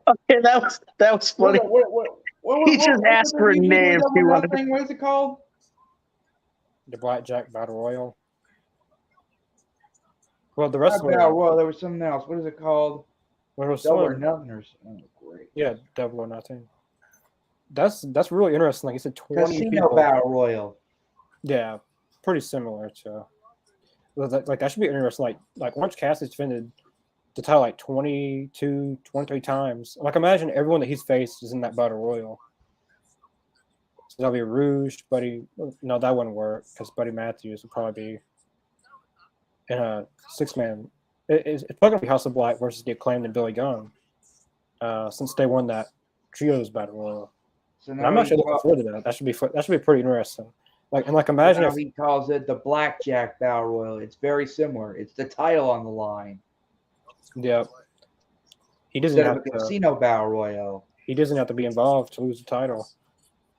Okay, that was funny. He just asked for a name. What is it called? The Blackjack Battle Royal. Well, the rest Not battle royal. There was something else. What is it called? Well, Double or nothing or something. Oh, great. Yeah, Double or Nothing. That's really interesting. Like you said, 20 Casino people. battle royal. Yeah, pretty similar to. Like that should be interesting. Like Orange Cassidy's defended the title like 22, 23 times. Like imagine everyone that he's faced is in that battle royal. So that'll be Rouge, Buddy. No, that wouldn't work because Buddy Matthews would probably be in a 6-man. It's probably gonna be House of Black versus The Acclaimed and Billy Gunn, since they won that trios battle royal. So And now I'm actually looking forward to that. That should be pretty interesting. Imagine now if he calls it the Blackjack Battle Royal. It's very similar. It's the title on the line. yeah, he doesn't Instead of have a to. Casino Battle Royal. He doesn't have to be involved to lose the title.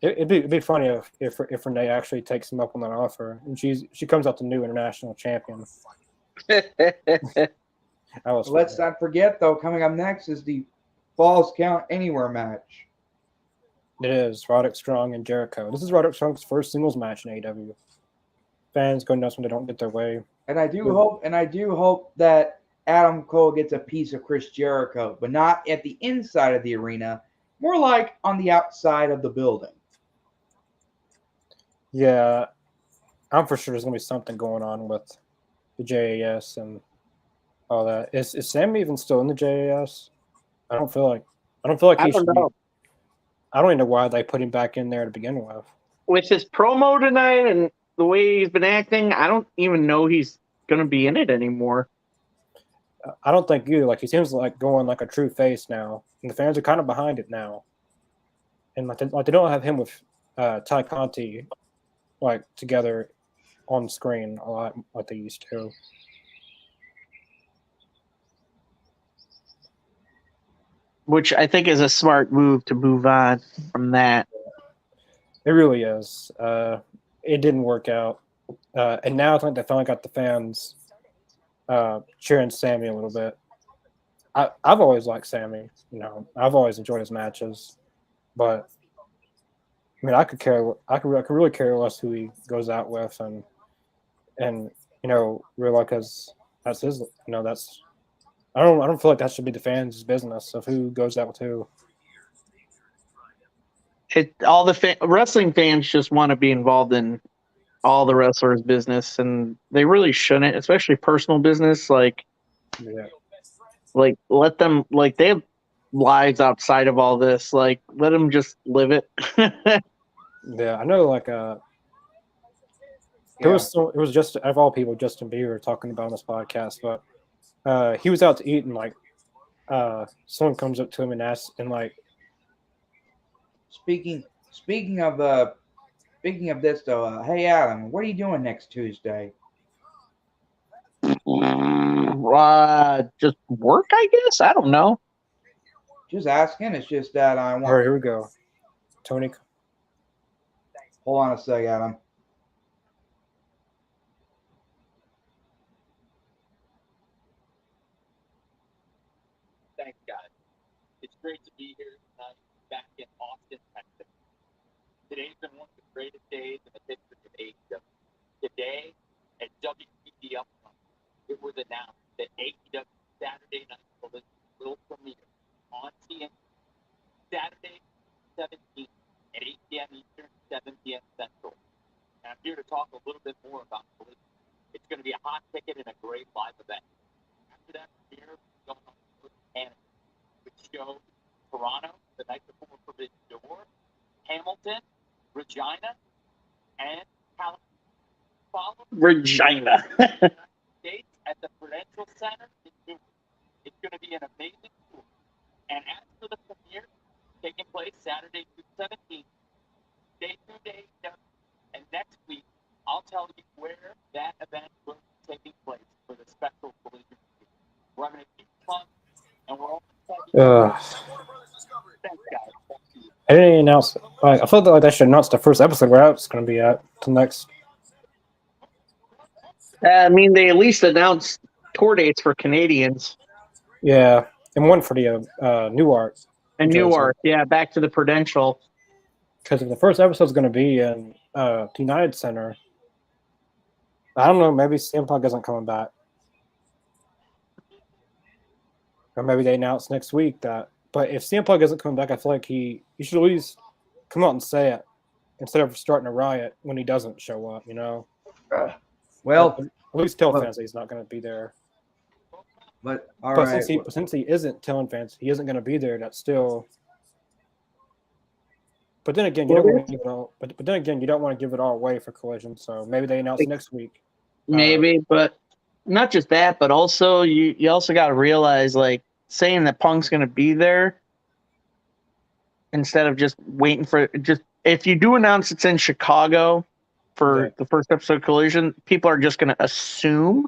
It'd be funny if Renee actually takes him up on that offer and she comes out the new international champion. Let's not forget though, coming up next is the Falls Count Anywhere match. It is Roderick Strong and Jericho. This is Roderick Strong's first singles match in AEW. Fans go nuts when they don't get their way. And I do hope that Adam Cole gets a piece of Chris Jericho, but not at the inside of the arena, more like on the outside of the building. Yeah, I'm for sure there's gonna be something going on with the JAS and all that. Is Sammy even still in the JAS? I don't feel like he should be. I don't even know why they put him back in there to begin with. With his promo tonight and the way he's been acting, I don't even know he's gonna be in it anymore. I don't think either. Like he seems like going like a true face now, and the fans are kind of behind it now. And like they don't have him with Ty Conti like together on screen a lot like they used to. Which I think is a smart move to move on from that. It really is. It didn't work out, and now I think they finally got the fans cheering Sammy a little bit. I've always liked Sammy. You know, I've always enjoyed his matches, but I mean, I could really care less who he goes out with, and you know, really because that's his. You know, that's. I don't feel like that should be the fans' business of who goes out with who. All the wrestling fans just want to be involved in all the wrestlers' business, and they really shouldn't, especially personal business. Like, Yeah. Like, let them, like, they have lives outside of all this. Like, let them just live it. Yeah, I know. Like, there Yeah. was it was just of all people, Justin Bieber talking about on this podcast, but he was out to eat and like someone comes up to him and asks and like Speaking of this though, hey Adam, what are you doing next Tuesday? Just work, I guess. I don't know. Just asking. It's just that I all want. right, here we go. Tony. Hold on a sec, Adam. Thanks, guys. It's great to be here tonight, back in Austin, Texas. Today's been one of the greatest days in the history of AEW. Today, at WPDL, it was announced that AEW Saturday Night Collision will premiere on TNT Saturday 17th at 8 p.m. Eastern, 7 p.m. Central. And I'm here to talk a little bit more about Collision. It's going to be a hot ticket and a great live event. After that premiere, we're going on to Canada, which shows Toronto, the night before Forbidden Door, Hamilton, Regina, and California. Regina. States at the Prudential Center in Newark. It's going to be an amazing tour. And as for the premiere, taking place Saturday, June 17th, stay tuned to AEW. And next week, I'll tell you where that event will be taking place for the special collision. We're having a huge fun, and we're all excited. Thanks, guys. Thank you. I didn't announce. Like, I felt like they should announce the first episode where it's going to be at the next. I mean, they at least announced tour dates for Canadians. Yeah, and one for the Newark. And Newark, yeah, back to the Prudential. Because if the first episode is going to be in the United Center, I don't know. Maybe CM Punk isn't coming back, or maybe they announce next week that. But if CM Punk isn't coming back, I feel like he should at least come out and say it instead of starting a riot when he doesn't show up. You know. Well, at least tell fans that he's not going to be there. But all right. Since he isn't telling fans he isn't going to be there, that's still. But then again, you don't want to give it all. But then again, you don't want to give it all away for Collision. So maybe they announce next week. Maybe, but not just that, but also you also got to realize, like, saying that Punk's going to be there instead of just waiting for just if you do announce it's in Chicago for the first episode of Collision, people are just going to assume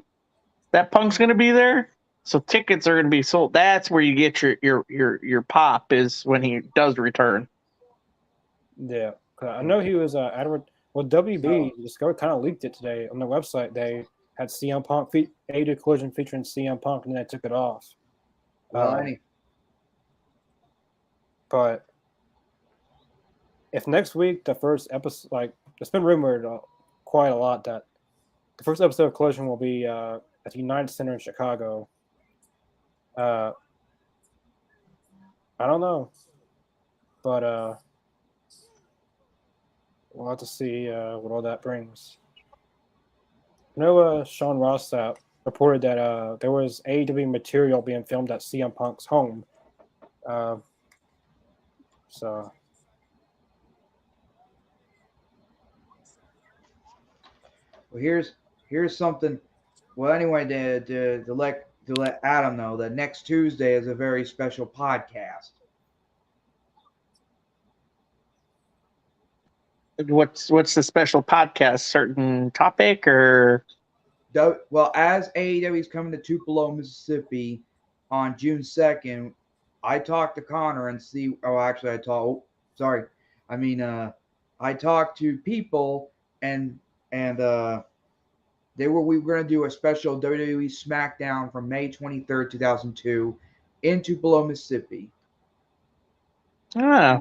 that Punk's going to be there. So tickets are going to be sold. That's where you get your pop is when he does return. Yeah, I know he was WB Discovery kind of leaked it today on their website. They had CM Punk AEW Collision featuring CM Punk, and then they took it off. But if next week the first episode, like it's been rumored quite a lot that the first episode of Collision will be at the United Center in Chicago. I don't know, but we'll have to see what all that brings. I know Sean Ross reported that there was AEW material being filmed at CM Punk's home. So. Well, here's something. Well, anyway, to let Adam know that next Tuesday is a very special podcast. What's the special podcast? Certain topic or? Well, as AEW is coming to Tupelo, Mississippi, on June 2nd, I talked to Connor and see. Oh, actually, I talked. Sorry, I mean, I talked to people and we were going to do a special WWE SmackDown from May 23rd, 2002, in Tupelo, Mississippi. Ah.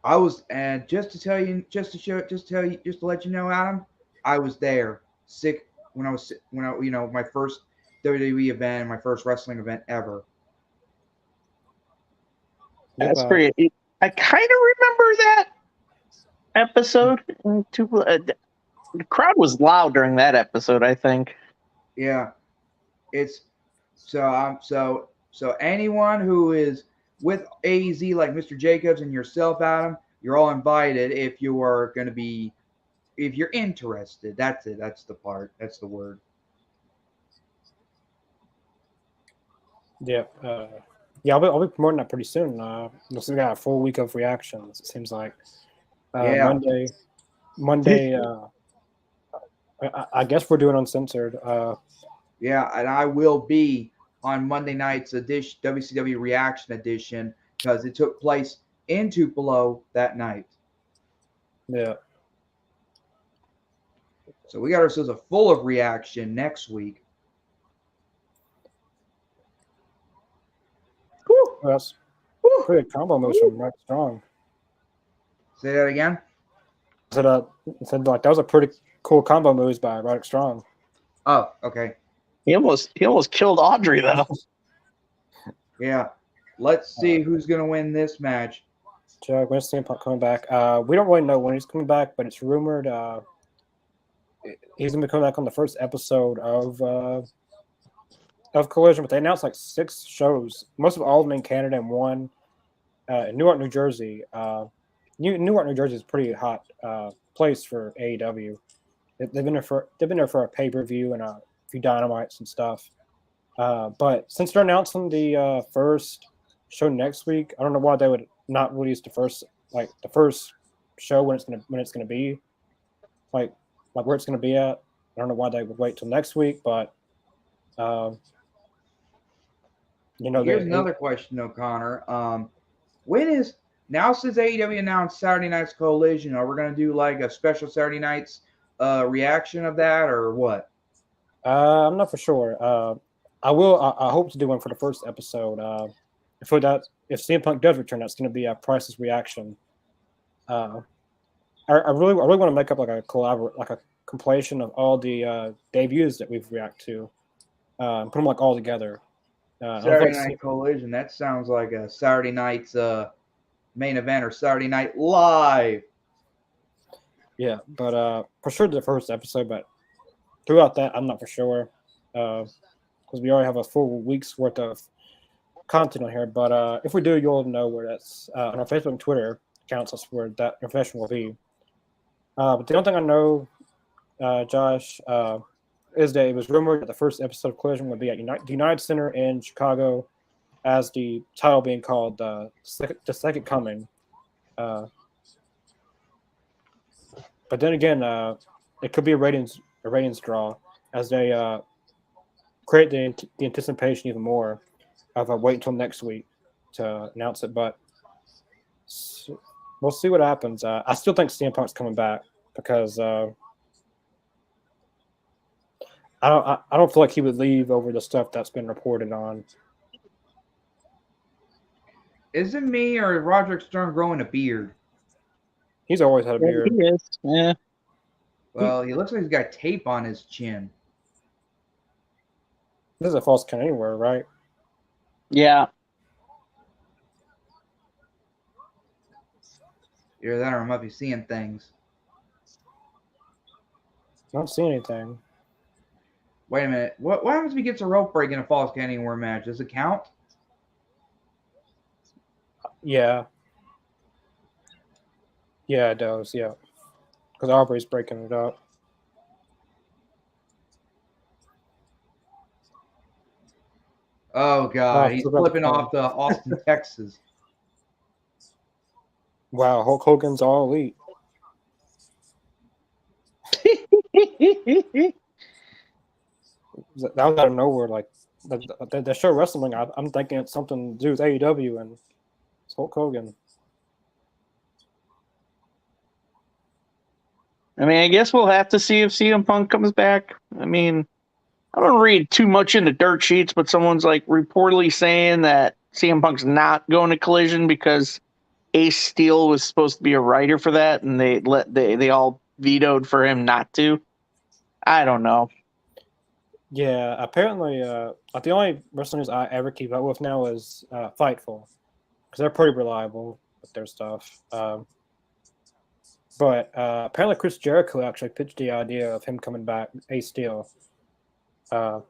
I was, and just to let you know, Adam, I was there sick when my first WWE event, my first wrestling event ever. That's pretty. I kind of remember that episode. The crowd was loud during that episode, I think. Yeah, it's so anyone who is with AZ like Mr. Jacobs and yourself, Adam, you're all invited if you are going to be if you're interested. That's it. That's the part. That's the word. Yeah. Yeah, I'll be promoting that pretty soon. Looks like we got a full week of reactions. It seems like Yeah. Monday. I guess we're doing uncensored. Yeah, and I will be on Monday night's edition, WCW Reaction Edition, because it took place in Tupelo that night. Yeah. So we got ourselves a full of reaction next week. Whew. That's Whew. pretty good combo moves from Right Strong. Say that again. Said like that was a pretty cool combo moves by Roderick Strong. Oh, okay. He almost killed Audrey though. Yeah. Let's see who's gonna win this match. Joe, when's CM Punk coming back? We don't really know when he's coming back, but it's rumored he's gonna be coming back on the first episode of Collision. But they announced like 6 shows, most of all of them in Canada and one in Newark, New Jersey. Newark, New Jersey is a pretty hot place for AEW. They've been there for a pay-per-view and a few Dynamites and stuff. But since they're announcing the first show next week, I don't know why they would not release the first show when it's gonna be like where it's gonna be at. I don't know why they would wait till next week, but Here's another question, O'Connor. When is now since AEW announced Saturday Night's Collision, are we gonna do like a special Saturday Night's reaction of that or what? I'm not for sure. I hope to do one for the first episode. If CM Punk does return, that's going to be a Price's reaction. I really want to make up like a compilation of all the debuts that we've reacted to, put them like all together. Saturday Night Collision. That sounds like a Saturday Night's main event or Saturday Night Live. Yeah, but for sure the first episode. But throughout that, I'm not for sure because we already have a full week's worth of content on here. But if we do, you'll know where that's on our Facebook and Twitter accounts. That's where that information will be. But the only thing I know, Josh, is that it was rumored that the first episode of Collision would be at the United Center in Chicago, as the title being called the Second Coming. But then again, it could be a ratings draw as they create the anticipation even more of wait until next week to announce it. But we'll see what happens. I still think CM Punk's coming back because I don't feel like he would leave over the stuff that's been reported on. Is it me or is Roderick Strong growing a beard? He's always had a beard. He is. Yeah. Well, he looks like he's got tape on his chin. This is a false count anywhere, right? Yeah. Either that or I might be seeing things. I don't see anything. Wait a minute. What happens if he gets a rope break in a false count anywhere match? Does it count? Yeah. Yeah, it does. Yeah. Because Aubrey's breaking it up. Oh, God. Oh, He's forgot the flipping count. off to Austin, Texas. Wow, Hulk Hogan's all elite. That was out of nowhere. Like the show wrestling, I'm thinking it's something to do with AEW and it's Hulk Hogan. I mean, I guess we'll have to see if CM Punk comes back. I mean, I don't read too much into dirt sheets, but someone's like reportedly saying that CM Punk's not going to Collision because Ace Steel was supposed to be a writer for that, and they all vetoed for him not to. I don't know. Yeah, apparently, like the only wrestling news I ever keep up with now is Fightful because they're pretty reliable with their stuff. But apparently, Chris Jericho actually pitched the idea of him coming back, Ace Steel. But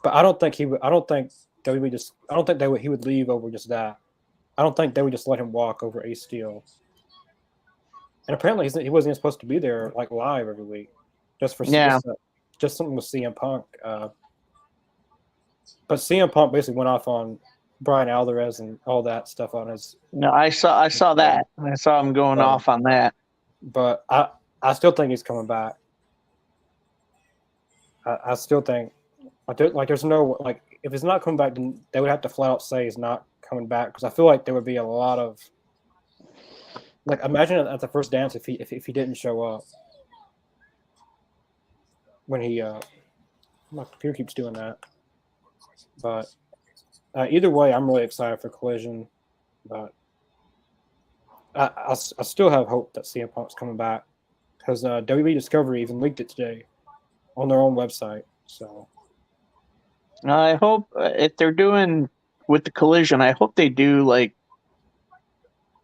I don't think he would. I don't think WWE just. I don't think he would leave over just that. I don't think they would just let him walk over Ace Steel. And apparently he wasn't even supposed to be there like live every week, just for just something with CM Punk. But CM Punk basically went off on Brian Alvarez and all that stuff on his. No, I saw that. I saw him going off on that. But I still think he's coming back. I still think there's no if he's not coming back, then they would have to flat out say he's not coming back, because I feel like there would be a lot of imagine at the first dance if he didn't show up when he my computer keeps doing that. But either way, I'm really excited for Collision. But I still have hope that CM Punk's coming back, because WWE Discovery even leaked it today on their own website. So I hope if they're doing with the Collision, I hope they do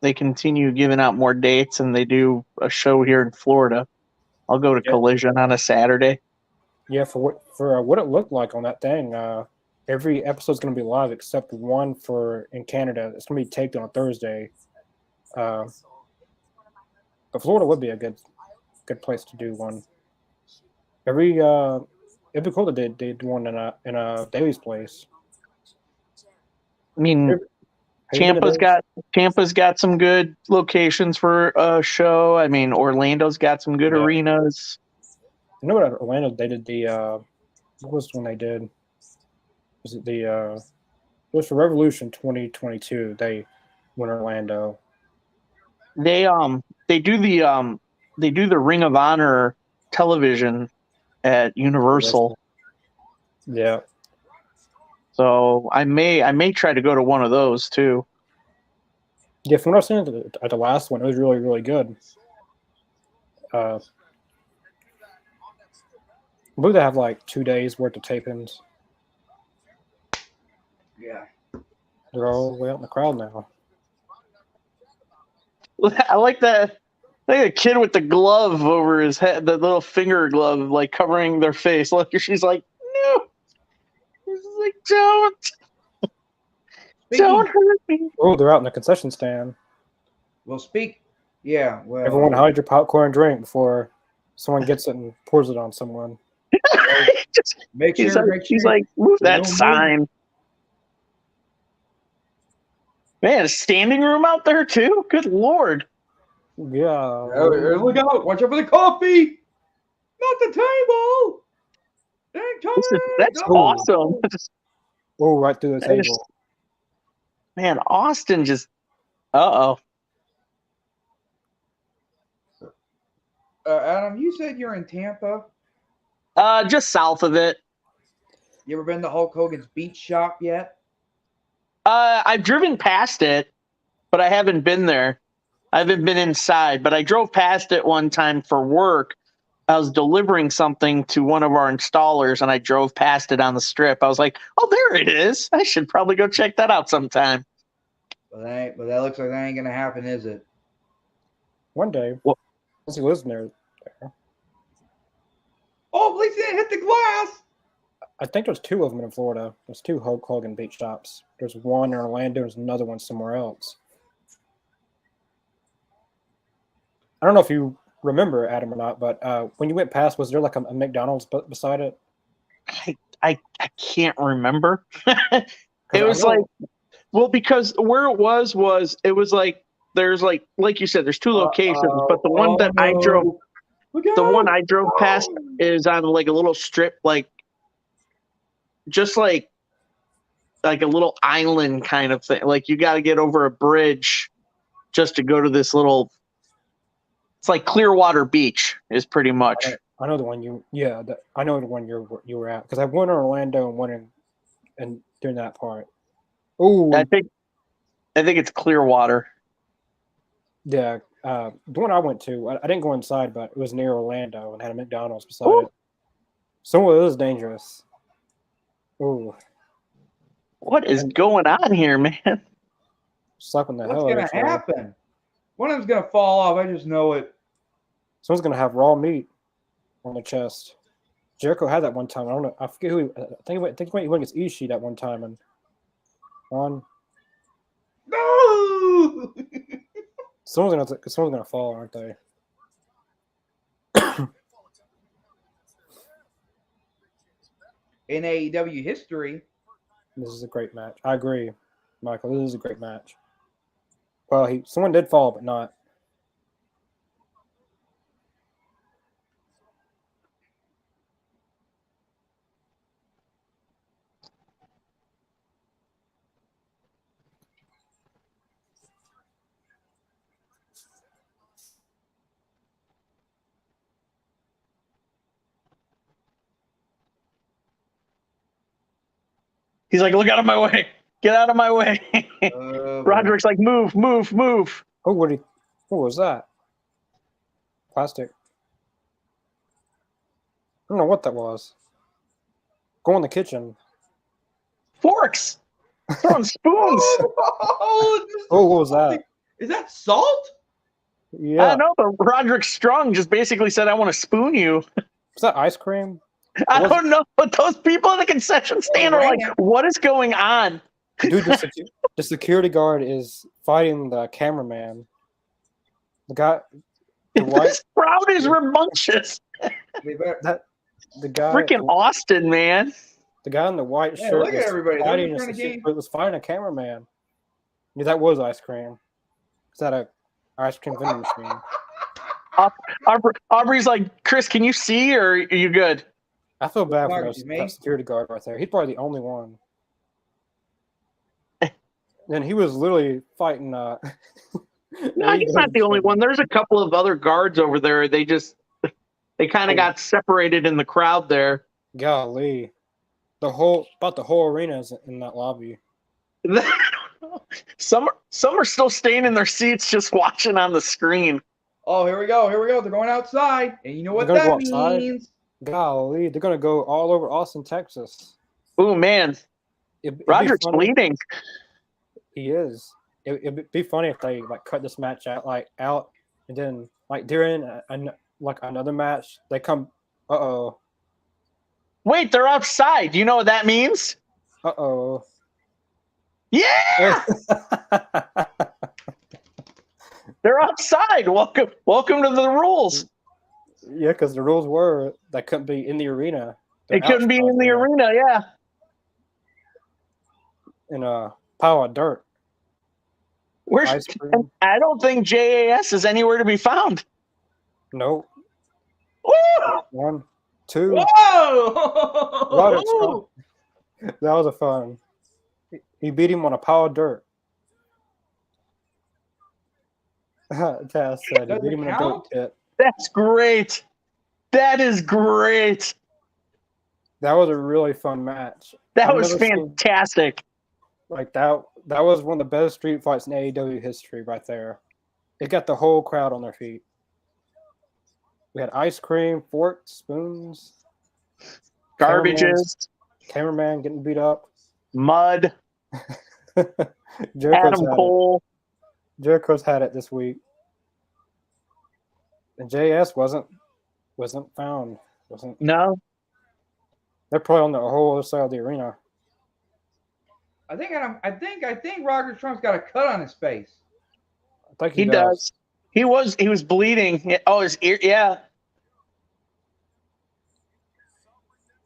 they continue giving out more dates, and they do a show here in Florida. I'll go to Collision on a Saturday. Yeah, for what it looked like on that thing, every episode's going to be live except one in Canada. It's going to be taped on a Thursday. But Florida would be a good place to do one. It'd be cool that they did one in a Daly's place. I mean, Tampa's got some good locations for a show. I mean, Orlando's got some good arenas. I know what Orlando they did what was when they did? Was it it was for Revolution 2022? They went Orlando. They do the Ring of Honor television at Universal. Yeah. So I may try to go to one of those too. Yeah, from what I've seen at the last one, it was really, really good. I believe they have 2 days worth of tapings. Yeah. They're all the way out in the crowd now. I like that. Like a kid with the glove over his head, the little finger glove, covering their face. Look, she's like, no. She's like, don't hurt me. Oh, they're out in the concession stand. Well, Everyone hide your popcorn and drink before someone gets it and pours it on someone. Make sure. He's like, move that sign. Man, a standing room out there too? Good Lord. Yeah. Look out. Watch out for the coffee. Not the table. That's awesome. Oh, right through the table. Man, Austin just... Uh-oh. Adam, you said you're in Tampa? Just south of it. You ever been to Hulk Hogan's beach shop yet? I've driven past it, but I haven't been there. I haven't been inside, but I drove past it one time for work. I was delivering something to one of our installers, and I drove past it on the strip. I was like, oh, there it is. I should probably go check that out sometime. But that looks like that ain't going to happen, is it? One day. Well, once he lives there. Oh, at least they didn't hit the glass. I think there's 2 of them in Florida. There's 2 Hulk Hogan beach shops. There's one in Orlando. There's another one somewhere else. I don't know if you remember, Adam, or not, but when you went past, was there a McDonald's beside it? I can't remember. It was because where it was it was there's like you said, there's 2 locations, but the one that I drove, the one I drove past is on a little strip, just like a little island kind of thing. You got to get over a bridge just to go to this little. It's like Clearwater Beach is pretty much. I know the one I know the one you were at, because I went to Orlando and went and during that part. Oh, I think it's Clearwater. Yeah, the one I went to, I didn't go inside, but it was near Orlando and had a McDonald's beside it. So it was dangerous. Ooh. What is going on here, man? Slapping the hell out of What's going to happen? One of them's going to fall off. I just know it. Someone's going to have raw meat on the chest. Jericho had that one time. I don't know. I forget who. I think he went against Ishii that one time and won. No! Someone's gonna fall, aren't they? In AEW history, This is a great match. I agree, Michael. This is a great match. Well, someone did fall, but not. He's like, look out of my way. Get out of my way. Roderick's like, move. Oh, what was that? Plastic. I don't know what that was. Go in the kitchen. Forks. Throwing spoons. Oh, what was that? Is that salt? Yeah. I don't know, but Roderick Strong just basically said, I want to spoon you. Was that ice cream? I don't know, but those people at the concession stand are like, what is going on? Dude, the security guard is fighting the cameraman. The guy, This crowd is rambunctious. the guy, Freaking Austin, man. The guy in the white shirt look at everybody. was fighting a cameraman. Yeah, that was ice cream. Is that a ice cream vending machine? Aubrey's like, Chris, can you see, or are you good? I feel bad for that security guard right there. He's probably the only one. And he was literally fighting. No, he's not the only one. There's a couple of other guards over there. They kind of got separated in the crowd there. Golly, the whole arena is in that lobby. Some are still staying in their seats, just watching on the screen. Oh, here we go. They're going outside, and you know what that means? Golly, they're gonna go all over Austin, Texas. Oh man, Roderick's bleeding. He is. It'd be funny if they cut this match out, and then during another match they come. Wait, they're outside. Do you know what that means? Yeah, they're outside. Welcome to the rules. Yeah, because the rules were they couldn't be in the arena. They couldn't be in the arena. Yeah. In a pile of dirt. I don't think JAS is anywhere to be found. Nope. Woo! 1, 2. Whoa! That was a fun. He beat him on a pile of dirt. Taz said he beat him in a dirt pit. That's great. That is great. That was a really fun match. That was fantastic. That was one of the best street fights in AEW history right there. It got the whole crowd on their feet. We had ice cream, forks, spoons, garbages, cameraman getting beat up, mud. Adam Cole. Jericho's had it this week. And JS wasn't found. No. They're probably on the whole other side of the arena. I think Roderick Trump's got a cut on his face. I think he does. He was bleeding. Oh, his ear. Yeah.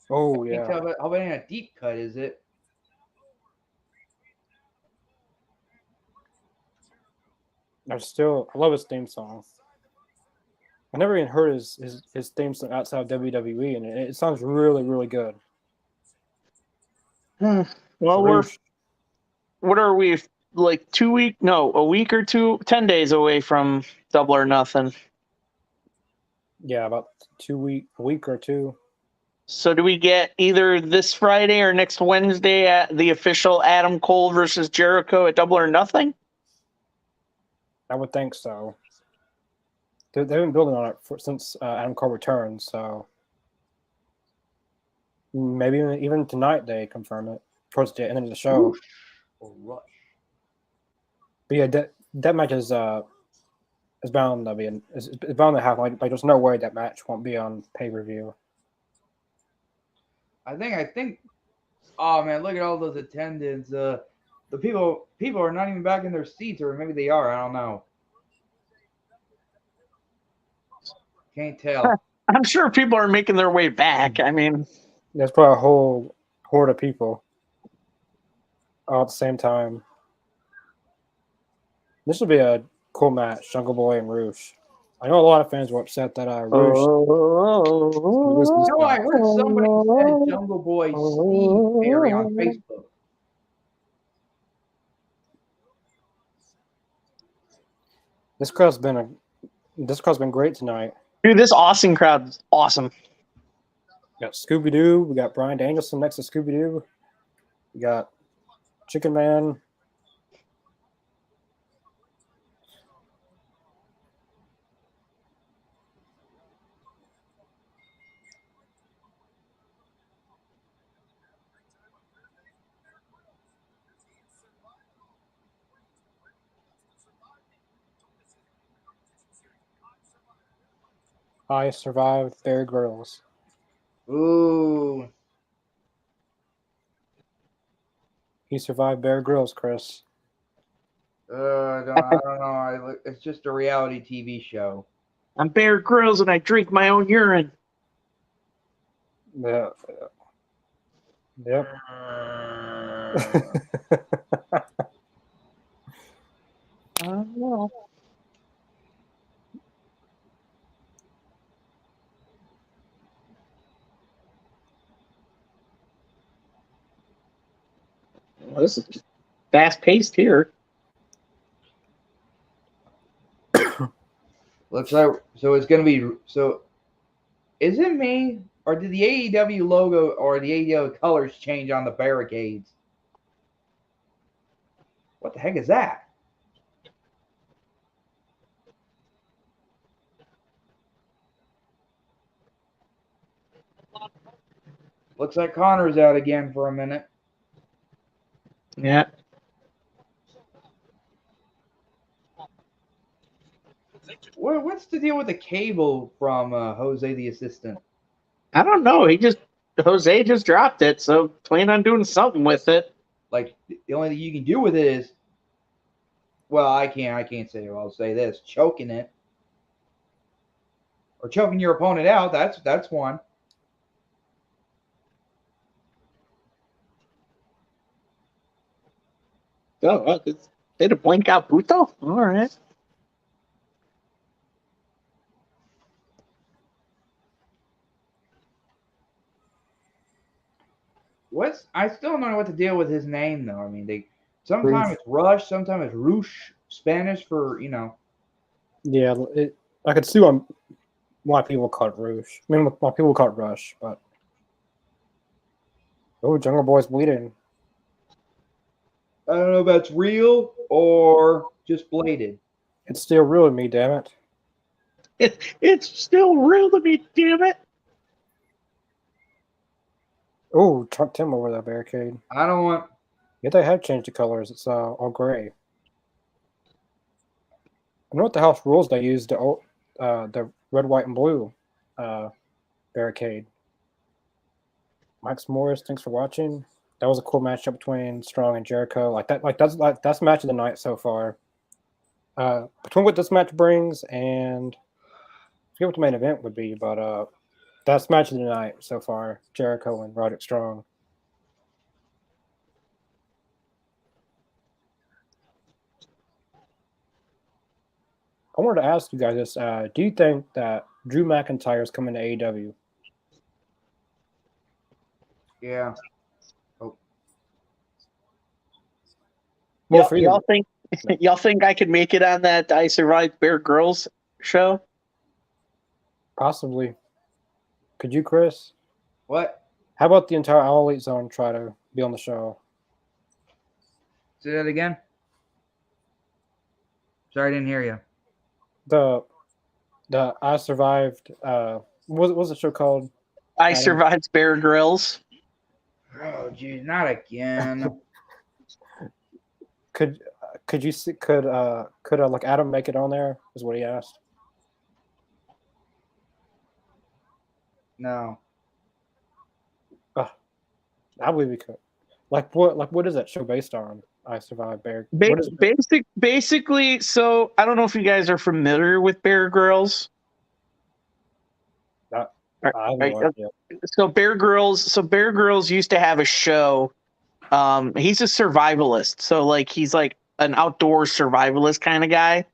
Oh yeah. How about in a deep cut is it? I love his theme song. I never even heard his theme song outside of WWE, and it sounds really, really good. Well, what are we, like a week or two, 10 days away from Double or Nothing? Yeah, about a week or two. So do we get either this Friday or next Wednesday at the official Adam Cole versus Jericho at Double or Nothing? I would think so. They've been building on it since Adam Cole returned, so maybe even tonight they confirm it towards the end of the show. Rush. But yeah, that match is bound to be bound to happen. Like there's no way that match won't be on pay-per-view. I think. Oh man, look at all those attendants. The people are not even back in their seats, or maybe they are. I don't know. Can't tell. I'm sure people are making their way back. I mean, There's probably a whole horde of people all at the same time. This will be a cool match, Jungle Boy and Roosh. I know a lot of fans were upset that Roosh. No, I heard somebody said Jungle Boy Steve Perry on Facebook. This crowd's been great tonight. Dude, this Austin crowd is awesome. We got Scooby Doo. We got Bryan Danielson next to Scooby Doo. We got Chicken Man. I survived Bear Grylls. Ooh. He survived Bear Grylls, Chris. I don't know. It's just a reality TV show. I'm Bear Grylls and I drink my own urine. Yeah. Yep. I don't know. Well, this is fast paced here. Looks like so. It's gonna be so. Is it me or did the AEW logo or the AEW colors change on the barricades? What the heck is that? Looks like Connor's out again for a minute. Yeah. What's the deal with the cable from Jose the assistant? I don't know. Jose just dropped it, so plan on doing something with it. Like the only thing you can do with it is, well, I can't say it. I'll say this: choking it or choking your opponent out. That's one. Oh, they had a blink out Buto? All right. I still don't know what to deal with his name though. I mean, sometimes it's Rush, sometimes it's Roosh, Spanish for Yeah, I could see why people call it Roosh. I mean, why people call it Rush, but Jungle Boy's bleeding. I don't know if that's real or just bladed. It's still real to me, damn it. It's still real to me, damn it. Oh, trucked him over that barricade. I don't want. Yeah, they have changed the colors. It's all gray. I know what the house rules they used the red, white, and blue barricade. Mike's Morris, thanks for watching. That was a cool matchup between Strong and Jericho. That's the match of the night so far. Between what this match brings and I forget what the main event would be, but that's the match of the night so far. Jericho and Roderick Strong. I wanted to ask you guys this: do you think that Drew McIntyre is coming to AEW? Yeah. Well, for you, y'all think I could make it on that I Survived Bear Grylls show? possibly. Could you, Chris? What? How about the entire All Elite Zone try to be on the show? Say that again. Sorry, I didn't hear you. The I Survived. What was the show called? I Survived Bear Grylls. Oh, geez, not again. Could you see? Could like Adam make it on there? Is what he asked. No. I believe we could. Like what is that show based on? I Survived Bear. Ba- What is it? basically, so I don't know if you guys are familiar with Bear Grylls. I Are- have are- no idea. So Bear Grylls used to have a show. He's a survivalist, so like he's like an outdoor survivalist kind of guy.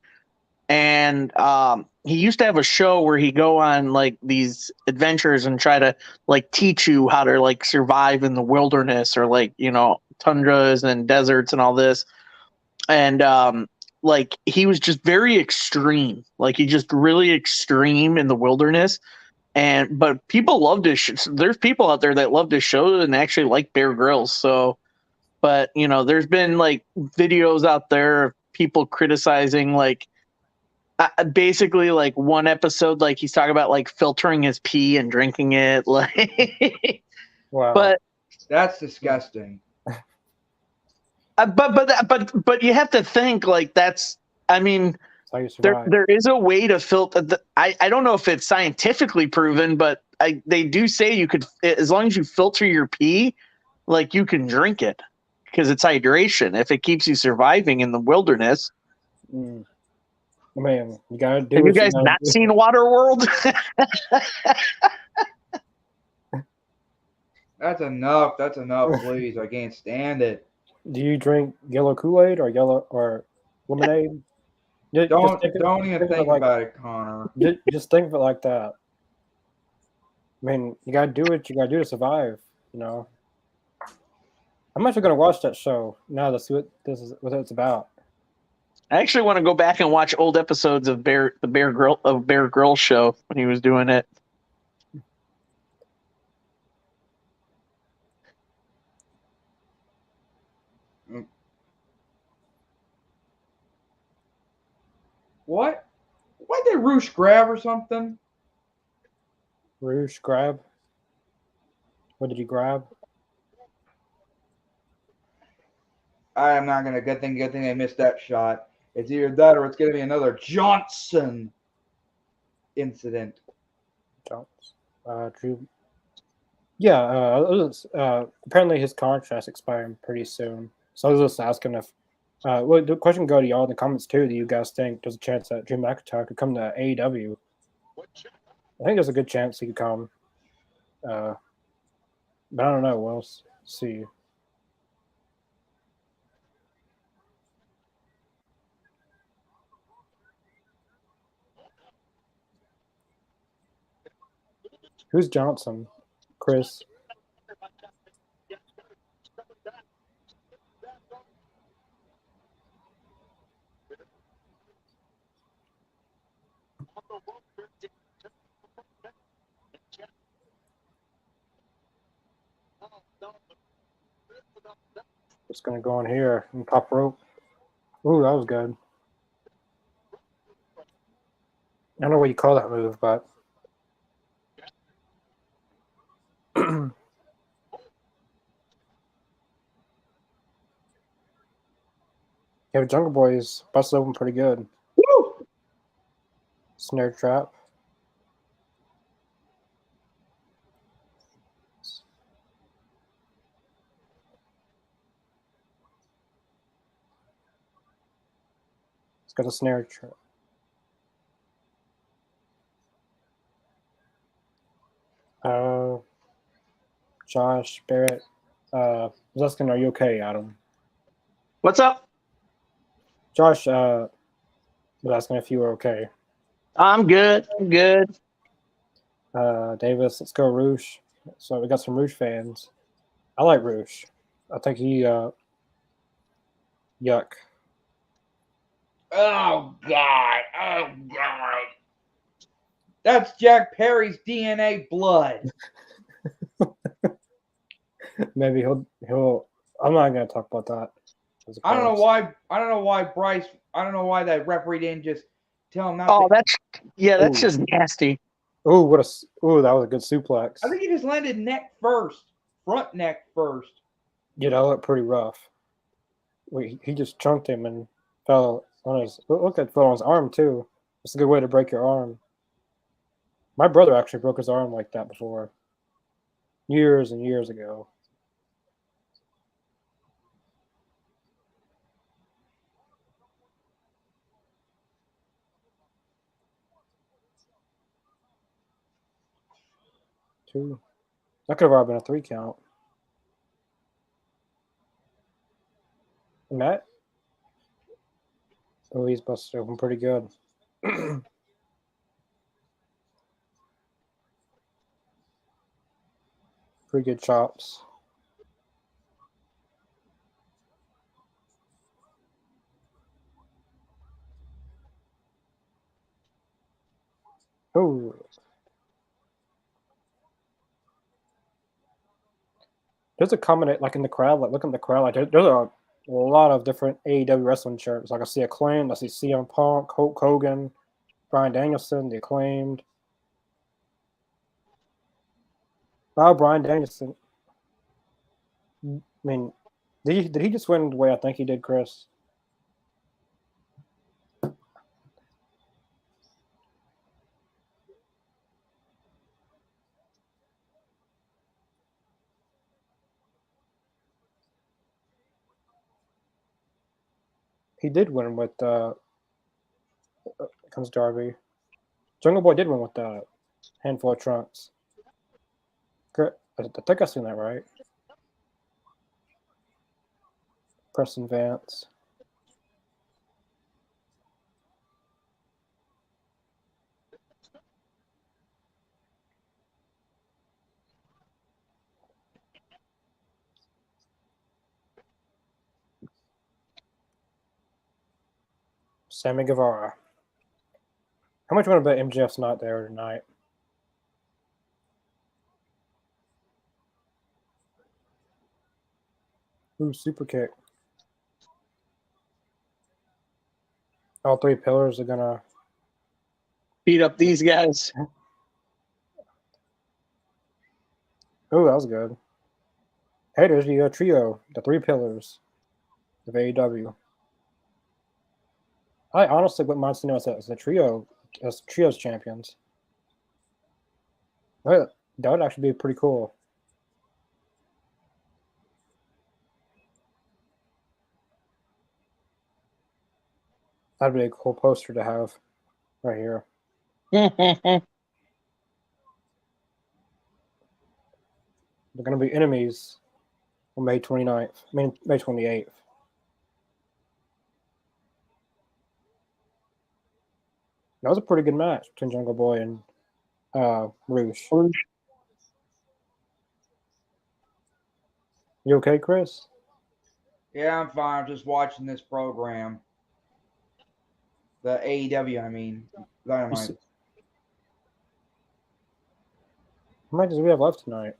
And he used to have a show where he go on like these adventures and try to like teach you how to like survive in the wilderness or like tundras and deserts and all this. And like he was just very extreme, like he just really extreme in the wilderness. And but people loved his there's people out there that loved his show and actually like Bear Grylls. So but there's been like videos out there of people criticizing like basically like one episode, like he's talking about like filtering his pee and drinking it, like. Wow. But That's disgusting. but you have to think like that's. I mean, That's how you survive. there is a way to filter. I don't know if it's scientifically proven, but they do say you could, as long as you filter your pee, like you can drink it because it's hydration. If it keeps you surviving in the wilderness. Mm. I mean, you gotta do. Have you what guys gotta not do. seen Waterworld? That's enough. That's enough, please. I can't stand it. Do you drink yellow Kool-Aid or yellow or lemonade? Don't think of- don't even think of it think like- about it, Connor. Just think of it like that. I mean, you gotta do what you gotta do to survive. I'm actually gonna watch that show now to see what it's about. I actually want to go back and watch old episodes of Bear Grylls show when he was doing it. What? What did Roosh grab or something? Rouge grab. What did you grab? I am not gonna. Good thing I missed that shot. It's either that or it's gonna be another Johnson incident. Jones. Drew. Yeah. Apparently his contract's expiring pretty soon. So I was just asking if. Well, the question can go to y'all in the comments too. Do you guys think there's a chance that Drew McIntyre could come to AEW? I think there's a good chance he could come. But I don't know. We'll see. Who's Johnson? Chris. Just gonna go on here and top rope. Ooh, that was good. I don't know what you call that move, but yeah, Jungle Boy's busted open pretty good. Woo! Snare trap. It's got a snare trap. Josh Barrett. Was asking, are you okay, Adam? What's up? Josh was asking if you were okay. I'm good. I'm good. Davis, let's go Roosh. So we got some Roosh fans. I like Roosh. I think he yuck. Oh God! Oh God! That's Jack Perry's DNA blood. Maybe he'll. I'm not gonna talk about that. I don't know why. I don't know why Bryce. I don't know why that referee didn't just tell him not. Oh, to, that's Ooh. just nasty. Oh, that was a good suplex. I think he just landed neck first, front neck first. Yeah, that looked pretty rough. He just chunked him and fell on his. Look at fell on his arm too. It's a good way to break your arm. My brother actually broke his arm like that before, years and years ago. 2. That could have already been a 3 count. Matt? Oh, he's busted open pretty good. Pretty good chops. Oh. There's a comment like in the crowd, like look in the crowd, like there's a lot of different AEW wrestling shirts. Like I see Acclaimed, I see CM Punk, Hulk Hogan, Bryan Danielson, The Acclaimed. Oh, Bryan Danielson. I mean, did he just win the way I think he did, Chris? He did win with comes Darby. Jungle Boy did win with a handful of trunks. I think I've seen that right. Preston Vance. Sammy Guevara. How much you want to bet MJF's not there tonight? Ooh, super kick. All 3 pillars are gonna Beat up these guys. Oh, that was good. Hey, there's the trio, the 3 pillars of AEW. I honestly wouldn't mind seeing us as a trio, as trios champions. That would actually be pretty cool. That'd be a cool poster to have right here. They're going to be enemies on May 29th. I mean, May 28th. That was a pretty good match between Jungle Boy and Rouge. You okay, Chris? Yeah, I'm fine. I'm just watching this program. The AEW, I mean, Dynamite. How much do we have left tonight?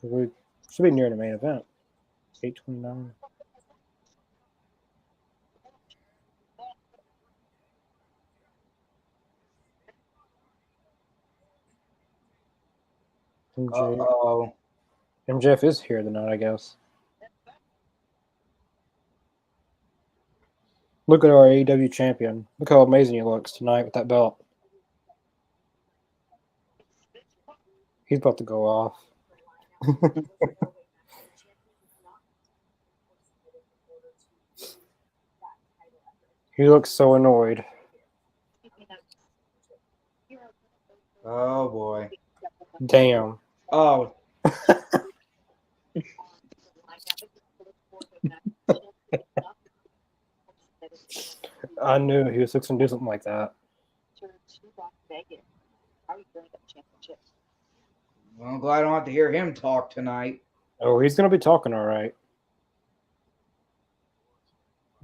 We should be near the main event. 8:29. Uh-oh. MJF is here tonight, I guess. Look at our AEW champion. Look how amazing he looks tonight with that belt. He's about to go off. He looks so annoyed. Oh, boy. Damn. Oh. I knew he was fixing to do something like that. Well, I'm glad I don't have to hear him talk tonight. Oh, he's going to be talking all right.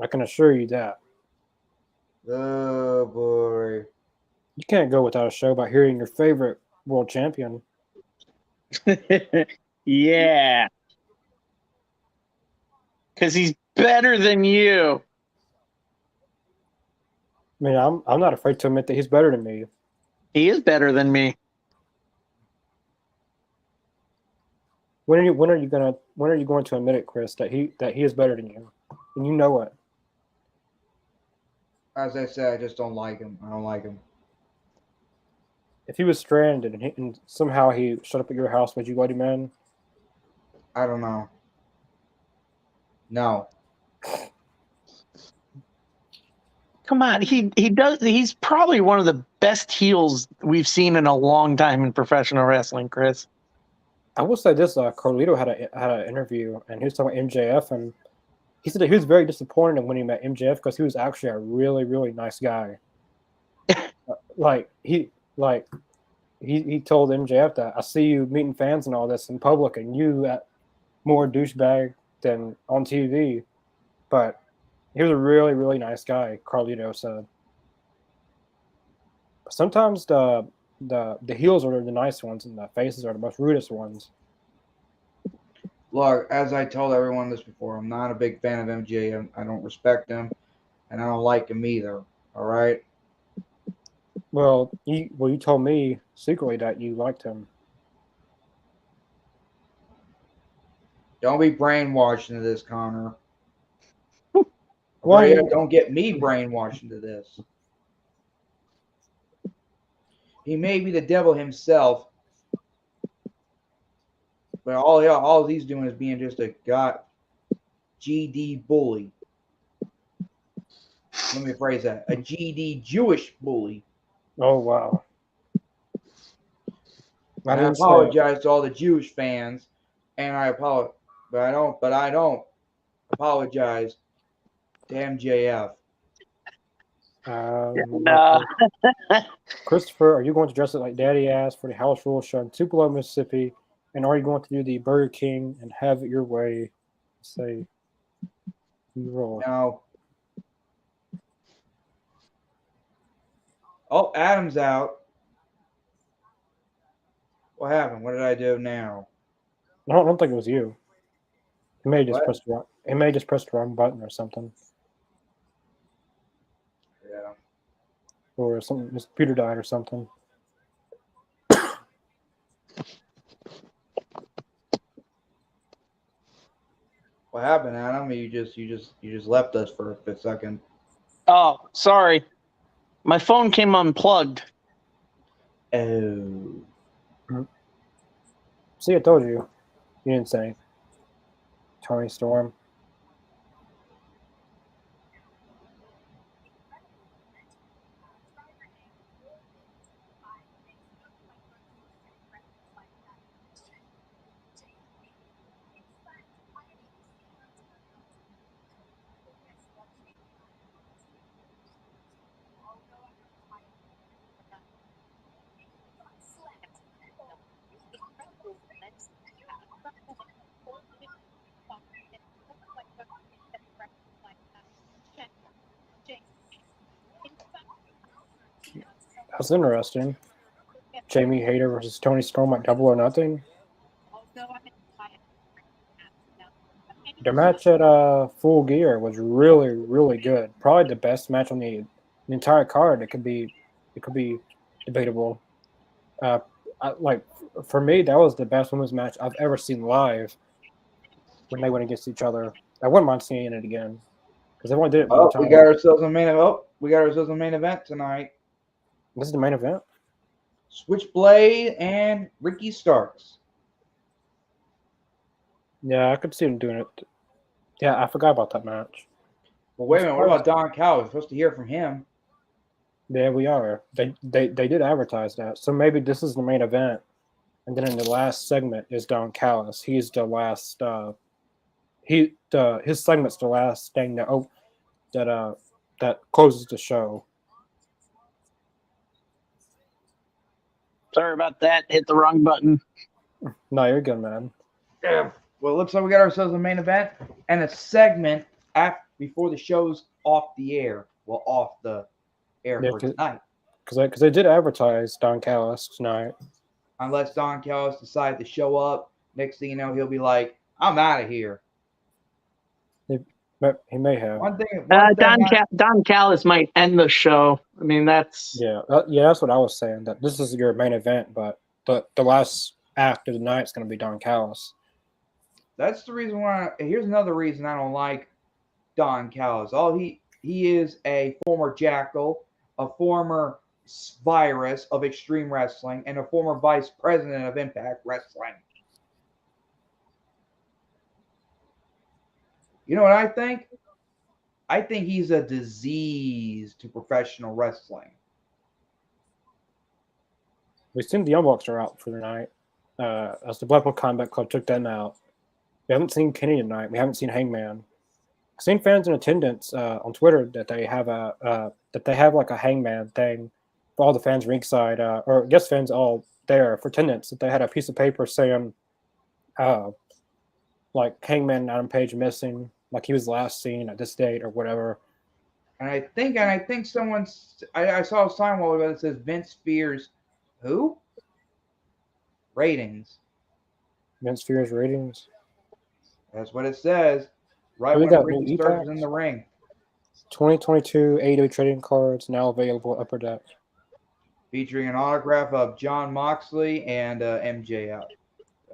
I can assure you that. Oh, boy. You can't go without a show about hearing your favorite world champion. Yeah. Because he's better than you. I mean, I'm not afraid to admit that he's better than me. He is better than me. When are you going to admit it, Chris, that he is better than you? And you know it. As I said, I just don't like him. I don't like him. If he was stranded and somehow he showed up at your house, would you let him in? I don't know. No. Come on, he does. He's probably one of the best heels we've seen in a long time in professional wrestling, Chris. I will say this: Carlito had an interview, and he was talking about MJF, and he said that he was very disappointed when he met MJF because he was actually a really, really nice guy. He told MJF that I see you meeting fans and all this in public, and you more douchebag than on TV, but he was a really, really nice guy. Carlito said. Sometimes the heels are the nice ones, and the faces are the most rudest ones. Look, as I told everyone this before, I'm not a big fan of MJ. I don't respect him, and I don't like him either. All right. Well, you told me secretly that you liked him. Don't be brainwashed into this, Connor. Well, Don't get me brainwashed into this. He may be the devil himself, but all he's doing is being just a GD bully. Let me phrase that: a GD Jewish bully. Oh wow! I apologize to all the Jewish fans, and I apologize, but I don't apologize to MJF. Christopher, are you going to dress it like Daddy asked for the house rules show in Tupelo, Mississippi? And are you going to do the Burger King and have it your way? Say, you roll. No. Oh, Adam's out. What happened? What did I do now? I don't think it was you. He may have just pressed the wrong button or something. Yeah. Or something. His computer died or something. What happened, Adam? You just left us for a second. Oh, sorry. My phone came unplugged. Oh. See, I told you. You didn't say. Tony Storm. That's interesting. Jamie Hayter versus Tony Storm at Double or Nothing. The match at Full Gear was really, really good. Probably the best match on the entire card. It could be debatable. For me, that was the best women's match I've ever seen live. When they went against each other, I wouldn't mind seeing it again because they only did it one time. We got ourselves a main event. We got ourselves a main event tonight. This is the main event. Switchblade and Ricky Starks. Yeah, I could see them doing it. Yeah, I forgot about that match. Well, wait a minute. What about Don Callis? We're supposed to hear from him. Yeah, we are. They did advertise that, so maybe this is the main event, and then in the last segment is Don Callis. He's the last. His segment's the last thing that closes the show. Sorry about that. Hit the wrong button. No, you're good, man. Yeah. Well, it looks like we got ourselves a main event and a segment before the show's off the air. Well, off the air for tonight. Because they did advertise Don Callis tonight. Unless Don Callis decides to show up, next thing you know, he'll be like, "I'm out of here." He may have. Don Callis might end the show. I mean, that's that's what I was saying. That this is your main event, but the last act of the night is going to be Don Callis. That's the reason why. Here's another reason I don't like Don Callis. He is a former Jackal, a former virus of Extreme Wrestling, and a former vice president of Impact Wrestling. You know what I think? I think he's a disease to professional wrestling. We assume the Young Bucks are out for the night. As the Blackpool Combat Club took them out. We haven't seen Kenny tonight. We haven't seen Hangman. I've seen fans in attendance on Twitter that they have like a Hangman thing for all the fans ringside, or guest fans all there for attendance. That they had a piece of paper saying, like Hangman Adam Page missing, like he was last seen at this date or whatever. And I think I saw a sign while ago that says Vince Spears, who? Ratings. Vince Spears ratings. That's what it says. Right We when got Ricky new Starks is e-packs. in the ring. 2022 AEW trading cards now available Upper Deck. Featuring an autograph of John Moxley and MJF.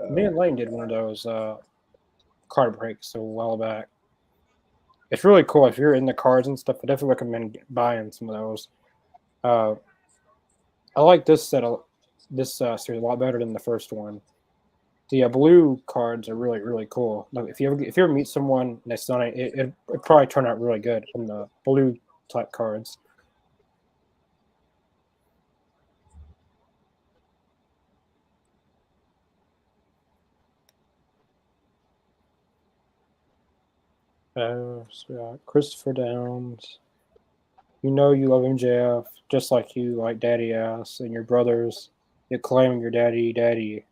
Me and Lane did one of those card breaks a while back. It's really cool. If you're in the cards and stuff, I definitely recommend buying some of those. I like this series a lot better than the first one. The blue cards are really, really cool. Like if you ever meet someone that's on it, it probably turn out really good in the blue type cards. So Christopher Downs. You know you love MJF just like you like Daddy Ass and your brothers. You claim your daddy.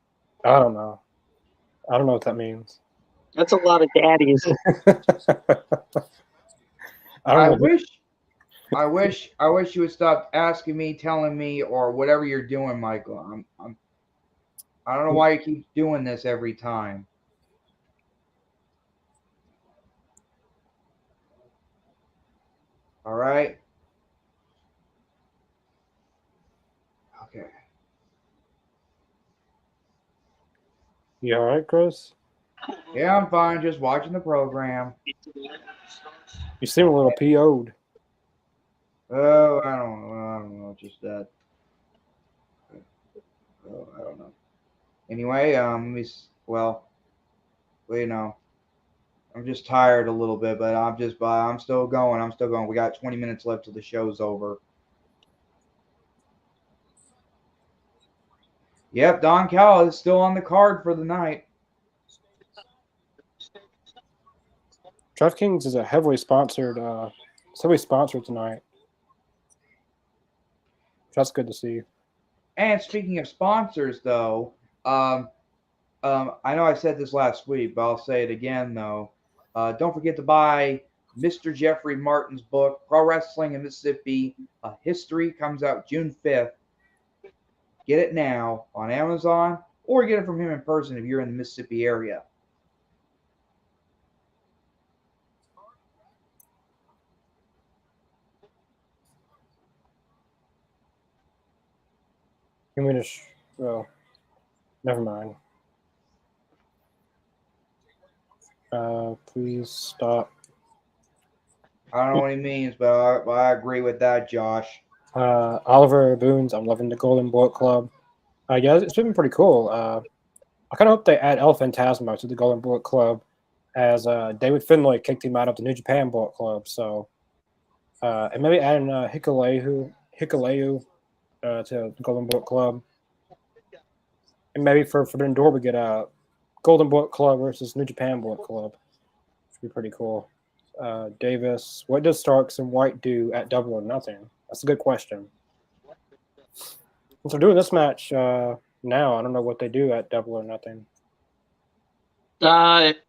I don't know what that means. That's a lot of daddies. I wish you would stop asking me, telling me, or whatever you're doing, Michael. I don't know why you keep doing this every time. All right. Okay. You all right, Chris? Yeah, I'm fine. Just watching the program. You seem a little PO'd. Oh, I don't know. Just that. Oh, I don't know. Anyway, I'm just tired a little bit, but I'm still going. We got 20 minutes left till the show's over. Yep, Don Callis is still on the card for the night. DraftKings is a heavily sponsored tonight. That's good to see. And speaking of sponsors, though, I know I said this last week, but I'll say it again, though. Don't forget to buy Mr. Jeffrey Martin's book, Pro Wrestling in Mississippi, A History, comes out June 5th. Get it now on Amazon, or get it from him in person if you're in the Mississippi area. Well, never mind. Please stop. I don't know what he means, but I agree with that, Josh. Oliver Boone's I'm loving the Golden Bullet Club. Yeah, it's been pretty cool. I kind of hope they add El Phantasmo to the Golden Bullet Club, as David Finlay kicked him out of the New Japan Bullet Club. So, and maybe adding Hikuleu to the Golden Bullet Club, and maybe for the Endor we get a Golden Bullet Club versus New Japan Bullet Club. Should be pretty cool. Davis, what does Starks and White do at Double or Nothing? That's a good question. Since we're doing this match now, I don't know what they do at Double or Nothing.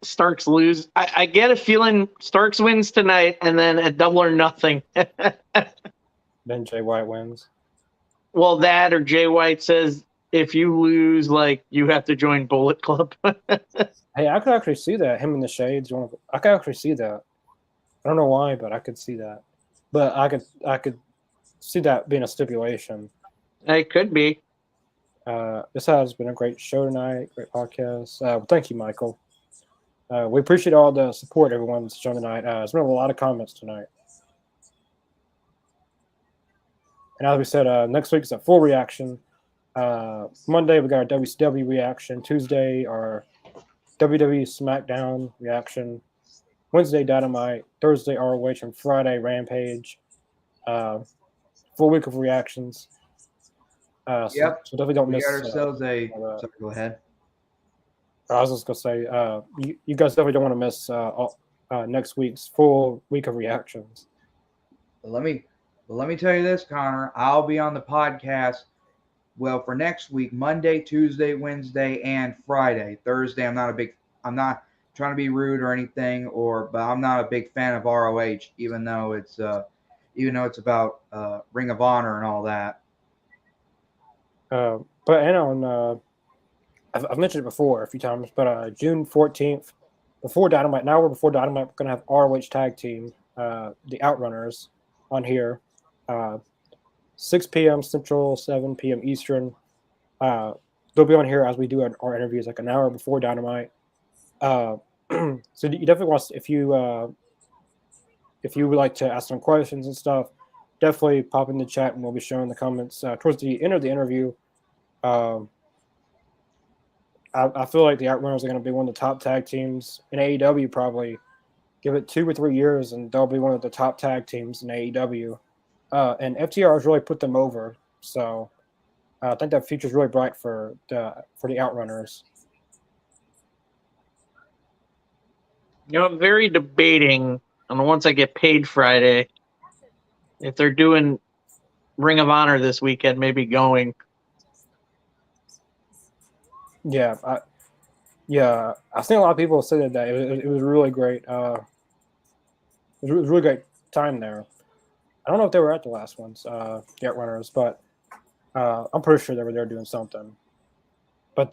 Starks lose. I get a feeling Starks wins tonight, and then at Double or Nothing. Then Jay White wins. Well, that or Jay White says, if you lose, like, you have to join Bullet Club. Hey, I could actually see that. Him in the Shades. I could actually see that. I don't know why, but I could see that. But I could see that being a stipulation. It could be. This has been a great show tonight. Great podcast. Thank you, Michael. We appreciate all the support everyone's shown tonight. There's been a lot of comments tonight. And as we said, next week is a full reaction. Monday, we got our WCW reaction. Tuesday, our WWE SmackDown reaction. Wednesday Dynamite, Thursday ROH, and Friday Rampage. Full week of reactions. Yep. So definitely don't We miss. got ourselves a. uh, Sorry, go ahead. I was just gonna say, you guys definitely don't want to miss next week's full week of reactions. Let me tell you this, Connor. I'll be on the podcast. Well, for next week, Monday, Tuesday, Wednesday, and Friday. Thursday, I'm not trying to be rude or anything, but I'm not a big fan of ROH, even though it's about Ring of Honor and all that. But and on I've mentioned it before a few times, but June 14th, before Dynamite. Now we're before Dynamite. We're gonna have ROH tag team, the Outrunners, on here, 6 p.m. Central, 7 p.m. Eastern. They'll be on here as we do our interviews, like an hour before Dynamite. So you definitely want to, if you would like to ask some questions and stuff, definitely pop in the chat and we'll be showing the comments towards the end of the interview. I feel like the Outrunners are going to be one of the top tag teams in AEW. Probably give it 2 or 3 years, and they'll be one of the top tag teams in AEW. And FTR has really put them over, so I think that future's really bright for the Outrunners. I'm very debating on once I get paid Friday if they're doing Ring of Honor this weekend, maybe going. Yeah, I've seen a lot of people say that it was really great. It was a really great time there. I don't know if they were at the last ones, the Outrunners, but I'm pretty sure they were there doing something. But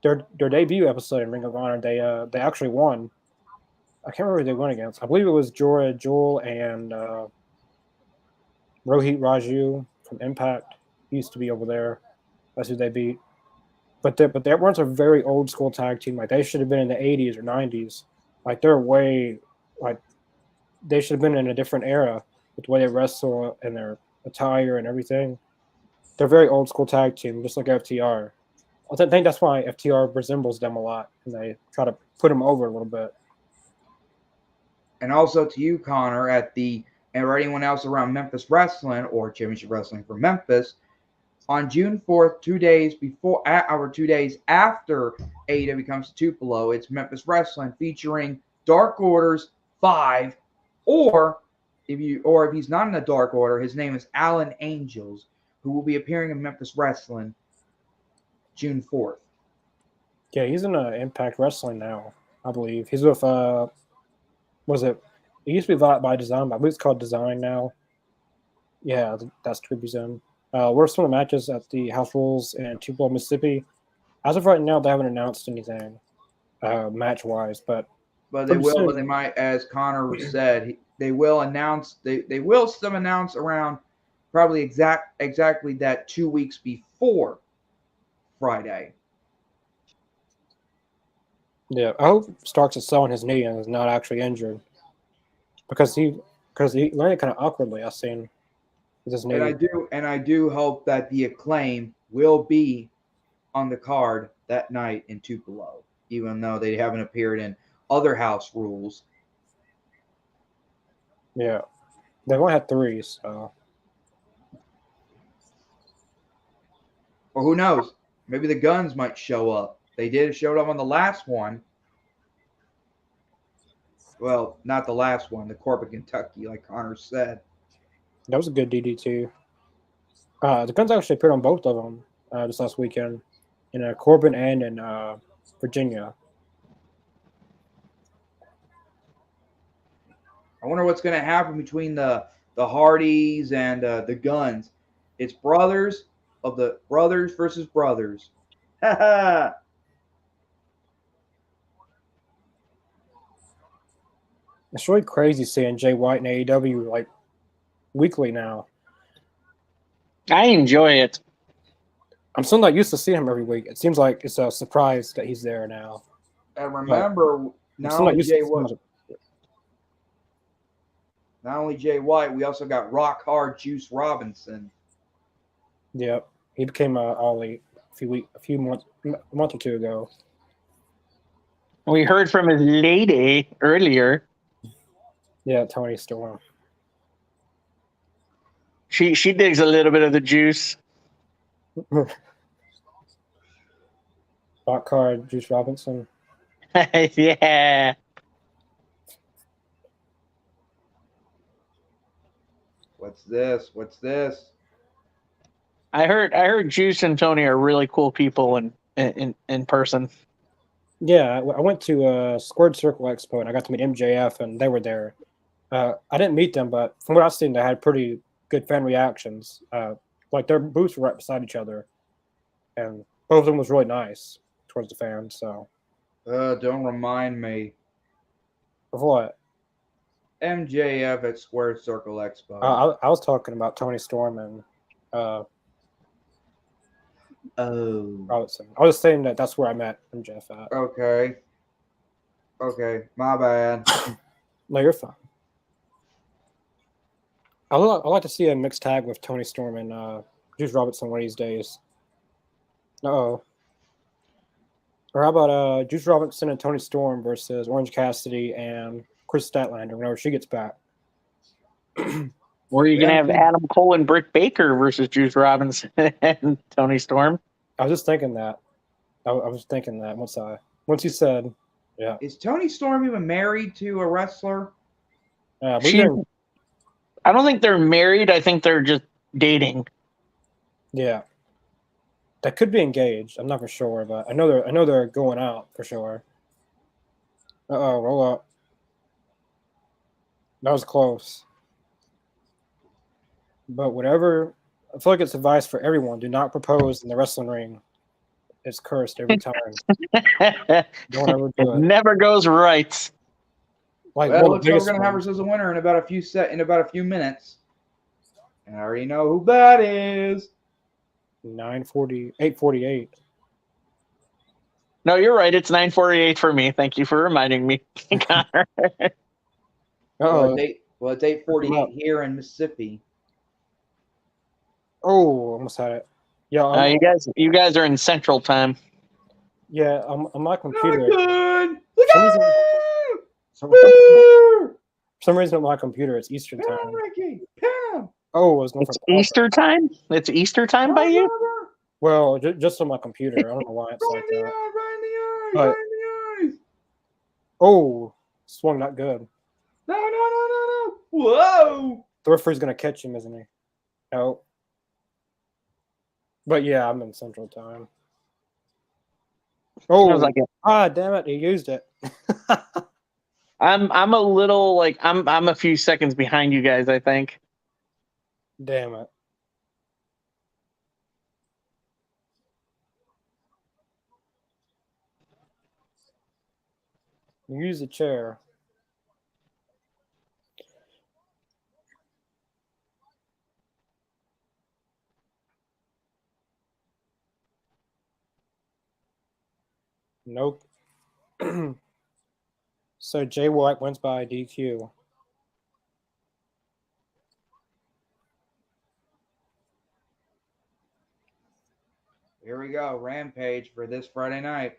their debut episode in Ring of Honor, they actually won. I can't remember who they went against. I believe it was Jora Jewel and Rohit Raju from Impact. He used to be over there. That's who they beat. But the Outrunners are a very old school tag team. Like they should have been in the 80s or 90s. Like they're way like they should have been in a different era with the way they wrestle and their attire and everything. They're a very old school tag team, just like FTR. I think that's why FTR resembles them a lot, and they try to put them over a little bit. And also to you, Connor, or anyone else around Memphis Wrestling or Championship Wrestling for Memphis, on June 4th, 2 days after AEW comes to Tupelo, it's Memphis Wrestling featuring Dark Order's 5, or if he's not in the Dark Order, his name is Alan Angels, who will be appearing in Memphis Wrestling June 4th. Yeah, he's in Impact Wrestling now, I believe. He's with it used to be by Design, but I believe it's called Design now. Yeah, that's Tribute Zone. What are some of the matches at the House Rules in Tupelo, Mississippi? As of right now, they haven't announced anything match wise, but they will. Soon. But they might, as Connor said, they will announce. They will some announce around probably exactly that 2 weeks before Friday. Yeah, I hope Starks is selling his knee and is not actually injured, because he landed kind of awkwardly. I've seen with his knee. And I do hope that the Acclaim will be on the card that night in Tupelo, even though they haven't appeared in other House Rules. Yeah, they've only had 3, so. Or who knows? Maybe the Guns might show up. They showed up on the last one. Well, not the last one, the Corbin, Kentucky, like Connor said. That was a good DDT. The Guns actually appeared on both of them this last weekend, in Corbin and in Virginia. I wonder what's going to happen between the Hardys and the Guns. It's brothers versus brothers. It's really crazy seeing Jay White in AEW like weekly now. I enjoy it. I'm still not used to seeing him every week. It seems like it's a surprise that he's there now. And remember, not only Jay White, we also got Rock Hard Juice Robinson. Yep, he became a Ollie a month or two ago. We heard from his lady earlier. Yeah, Tony Storm. She digs a little bit of the juice. Bot card, Juice Robinson. Yeah. What's this? What's this? I heard Juice and Tony are really cool people in person. Yeah, I went to Squared Circle Expo and I got to meet MJF and they were there. I didn't meet them, but from what I've seen, they had pretty good fan reactions. Like their booths were right beside each other, and both of them was really nice towards the fans. So, Don't remind me. of what? MJF at Square Circle Expo. I was talking about Tony Storm and Oh. Robinson. I was saying that's where I met MJF at. Okay. Okay, my bad. No, you're fine. I'd like to see a mixed tag with Tony Storm and Juice Robinson one of these days. Uh-oh. Or how about Juice Robinson and Tony Storm versus Orange Cassidy and Chris Statlander whenever she gets back. Or you can have Adam Cole and Britt Baker versus Juice Robinson and Tony Storm. I was just thinking that. I was thinking that once you said, yeah. Is Tony Storm even married to a wrestler? I don't think they're married. I think they're just dating. Yeah. That could be engaged. I'm not for sure, but I know they're going out for sure. Uh-oh, roll up. That was close. But whatever, I feel like it's advice for everyone. Do not propose in the wrestling ring. It's cursed every time. Don't ever do it. Never goes right. Like, Well, looks like we're biggest gonna have ones. ourselves a winner in about a few minutes. And I already know who that is. 8:48. No, you're right. It's 9:48 for me. Thank you for reminding me, Connor. Uh-oh. Well, it's 8:48 here in Mississippi. Oh, almost had it. Yeah, you guys are in Central Time. yeah. On my Not computer. good. Look some at reason- him! For Woo! some reason on my computer, it's Eastern Pin him, time. Ricky. Pin him. Oh, it was going It's for Papa. Easter time. It's Easter time by you. Brother. Well, just on my computer. I don't know why it's Right like in the that. eye, right in the eye, But- right in the eyes. Oh, swung not good. No. Whoa. The referee's gonna catch him, isn't he? No. But yeah, I'm in Central Time. Oh, I was like, damn it! He used it. I'm a little like I'm a few seconds behind you guys. I think. Damn it! You use the chair. Nope. So Jay White wins by DQ. Here we go. Rampage for this Friday night.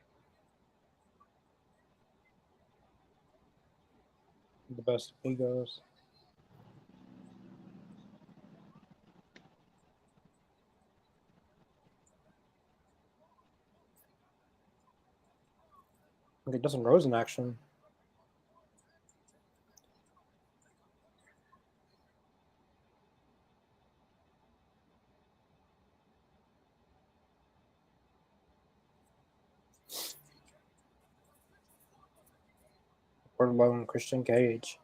The best egos. Okay, Dustin Rose in action. Wardlow and Christian Cage.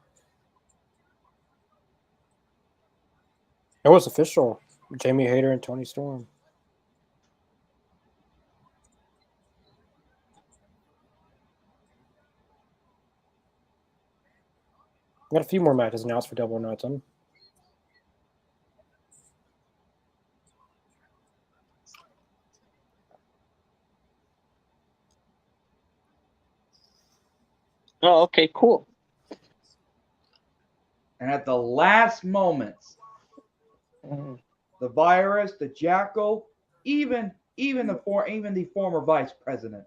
It was official. Jamie Hayter and Tony Storm. Got a few more matches announced for Double or Nothing. Oh, okay, cool. And at the last moments, the virus, the jackal, even the former vice president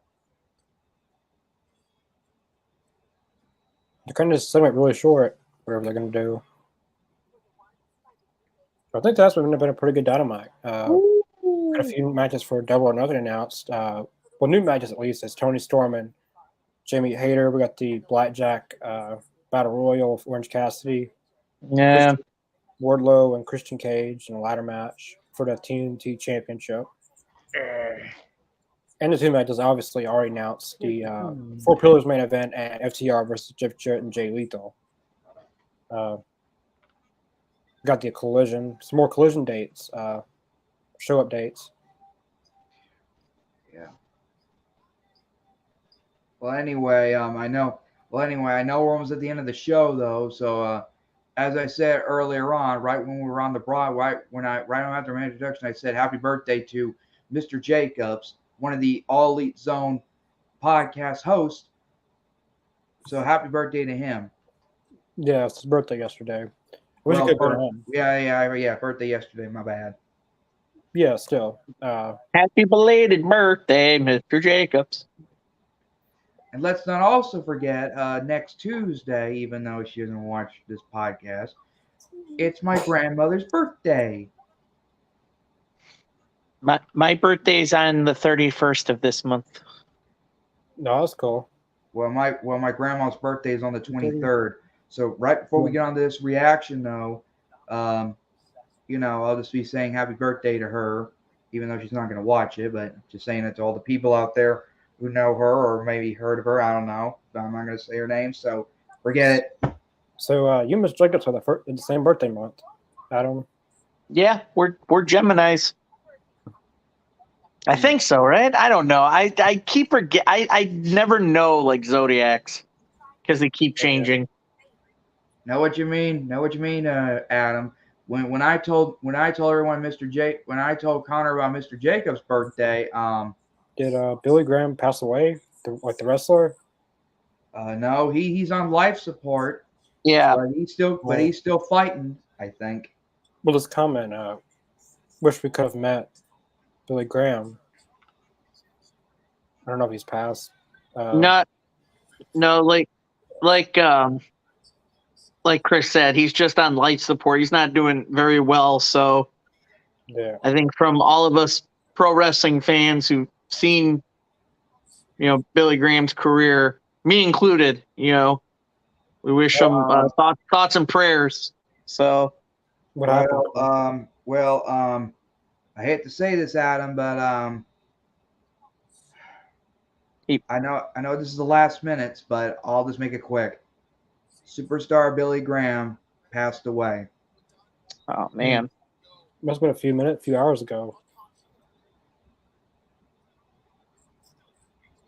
cutting this segment really short, whatever they're going to do. I think that's been a pretty good Dynamite. Got a few matches for Double or Nothing announced. Well, new matches at least. It's Tony Storm and Jamie Hayter. We got the Blackjack Battle Royal of Orange Cassidy. Yeah. Wardlow and Christian Cage in a ladder match for the TNT Championship. And the two matches obviously already announced. The Four Pillars main event and FTR versus Jeff Jarrett and Jay Lethal. Got the Collision. Some more Collision dates. Show updates. Yeah. Well, anyway, I know we're almost at the end of the show, though. So, as I said earlier on, right when we were on the broad, right after my introduction, I said happy birthday to Mr. Jacobs, one of the All Elite Zone podcast hosts. So, happy birthday to him. Yeah, it's his birthday yesterday. Well, birthday yesterday. My bad. Yeah, still. Happy belated birthday, Mr. Jacobs. And let's not also forget, next Tuesday, even though she doesn't watch this podcast, it's my grandmother's birthday. My birthday's on the 31st of this month. No, that's cool. Well, my grandma's birthday is on the 23rd. So right before we get on to this reaction, though, I'll just be saying happy birthday to her, even though she's not going to watch it, but just saying it to all the people out there who know her or maybe heard of her. I don't know. But I'm not going to say her name, so forget it. So you and Mr. Jacobs are the same birthday month, Adam. Yeah, we're Geminis. I think so, right? I don't know. I keep forget. I never know like zodiacs because they keep changing. Know what you mean, Adam. When I told everyone when I told Connor about Mr. Jacobs' birthday, did Billy Graham pass away? The wrestler? No, he's on life support. Yeah, but he's still fighting, I think. Well, this comment, wish we could have met Billy Graham. I don't know if he's passed. Like Chris said, he's just on life support. He's not doing very well. So yeah, I think from all of us pro wrestling fans who've seen, Billy Graham's career, me included, we wish him thoughts and prayers. So what happened? I hate to say this, Adam, but I know this is the last minutes, but I'll just make it quick. Superstar Billy Graham passed away. Oh man, Must have been a few hours ago.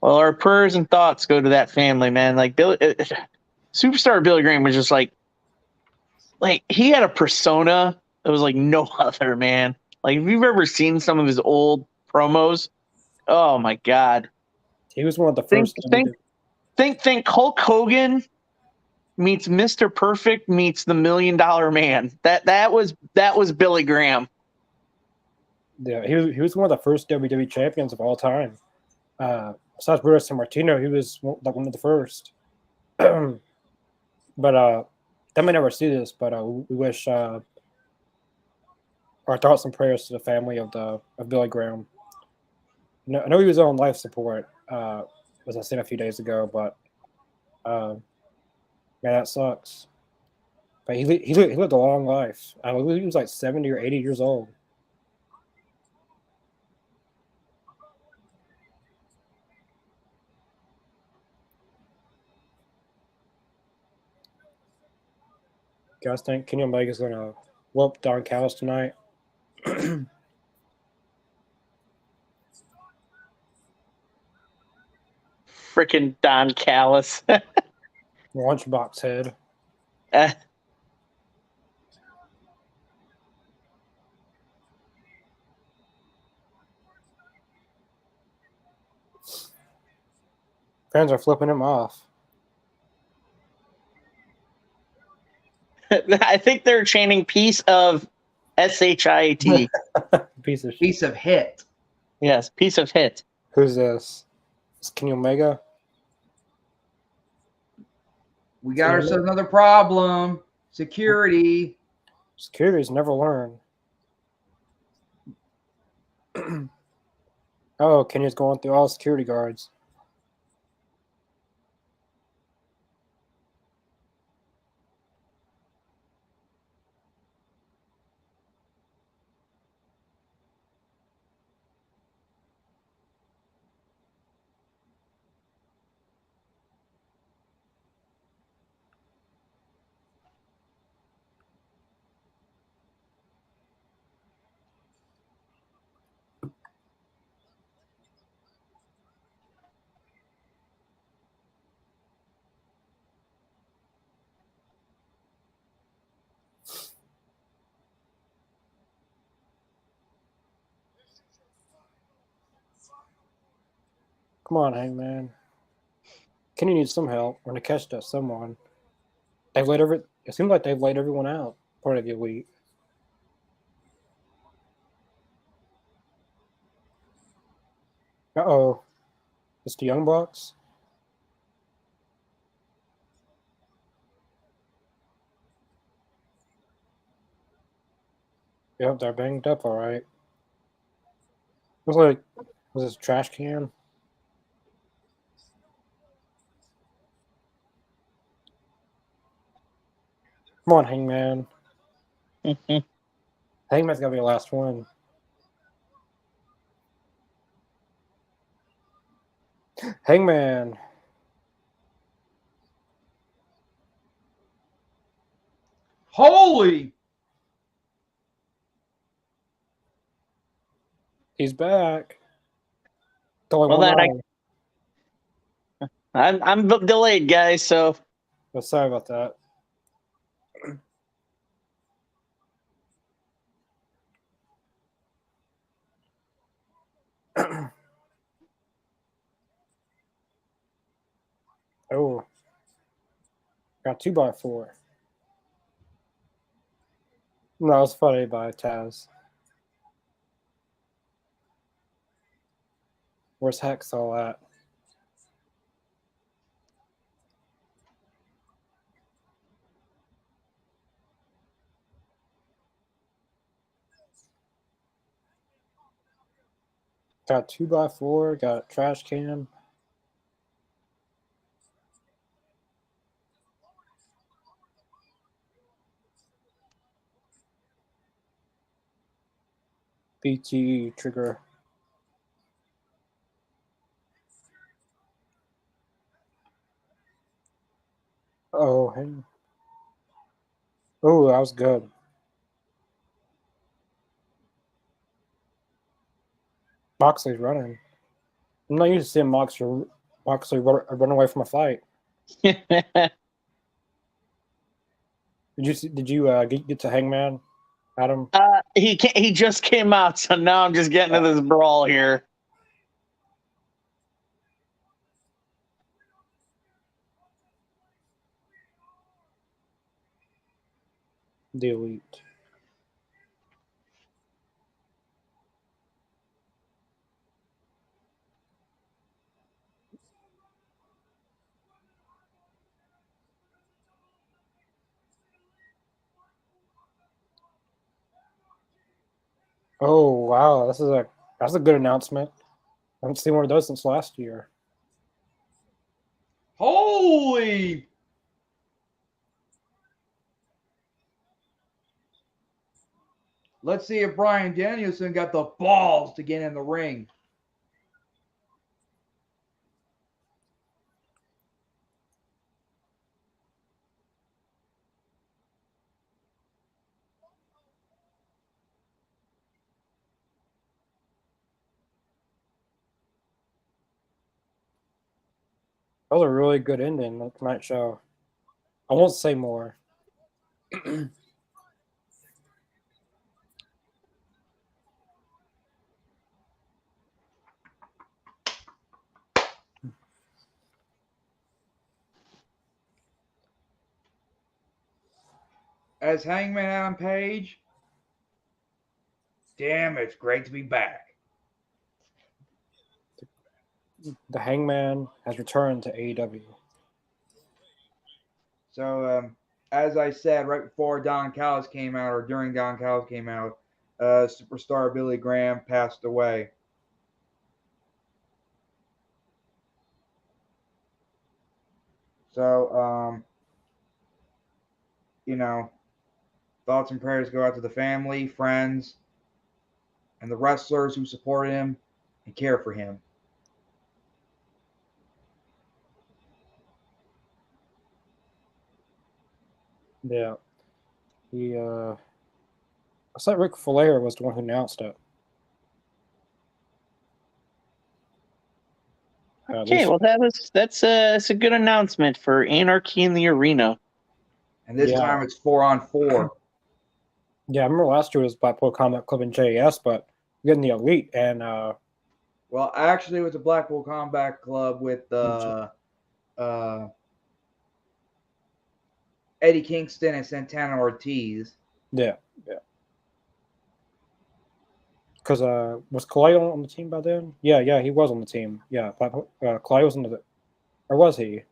Well, our prayers and thoughts go to that family, man. Like Superstar Billy Graham was just like he had a persona that was like no other, man. Like if you've ever seen some of his old promos, oh my god, he was one of the first. Think Hulk Hogan meets Mr. Perfect meets the $1 Million Man. That was Billy Graham. Yeah, he was one of the first WWE champions of all time. Besides Brutus and Martino, he was one of the first. But they may never see this, but we wish our thoughts and prayers to the family of Billy Graham. I know he was on life support, as I said a few days ago, but man, that sucks. But he lived a long life. I believe he was like 70 or 80 years old. Guys think Kenny Omega's going to whoop Don Callis tonight? Freaking Don Callis. Lunchbox head. Fans are flipping him off. I think they're chanting piece of SHIT. Piece of hit. Yes, piece of hit. Who's this? Is Kenny Omega? We got ourselves another problem. Security. Securities never learn. Oh, Kenya's going through all security guards. Come on, Hangman. Kenny needs some help, or Nakeshita, someone. They've laid it seems like they've laid everyone out part of the elite. Uh-oh. It's the Young Bucks. Yep, they're banged up all right. Looks like, was this a trash can? Come on, Hangman. Hangman's got to be the last one. Hangman. Holy! He's back. It's only Well, one that eye. I'm delayed, guys. So Oh, sorry about that. Oh. Got 2x4. No, it's funny by Taz. Where's Hacksaw at? Got 2x4, got a trash can. BTE trigger. Oh, hey. Oh, that was good. Moxley's running. I'm not used to seeing Moxley run away from a fight. Did you get to Hangman, Adam? he just came out, so now I'm just getting to this brawl here. The Elite. Oh wow, that's a good announcement. I haven't seen one of those since last year. Holy! Let's see if Bryan Danielson got the balls to get in the ring. That was a really good ending of tonight's show. I won't say more. As Hangman Adam Page, damn, it's great to be back. The Hangman has returned to AEW. So, as I said, right before Don Callis came out, or during Don Callis came out, superstar Billy Graham passed away. So, you know, thoughts and prayers go out to the family, friends, and the wrestlers who supported him and care for him. Yeah. He I thought Ric Flair was the one who announced it. Okay, well that's a good announcement for Anarchy in the Arena. And this Yeah. time it's 4-on-4. Yeah, I remember last year was Blackpool Combat Club and JAS, but we're getting the Elite and Well, actually, it was a Blackpool Combat Club with Eddie Kingston and Santana Ortiz. yeah. Because was Kaleo on the team by then? Yeah, he was on the team. Yeah, Kaleo was on the, or was he?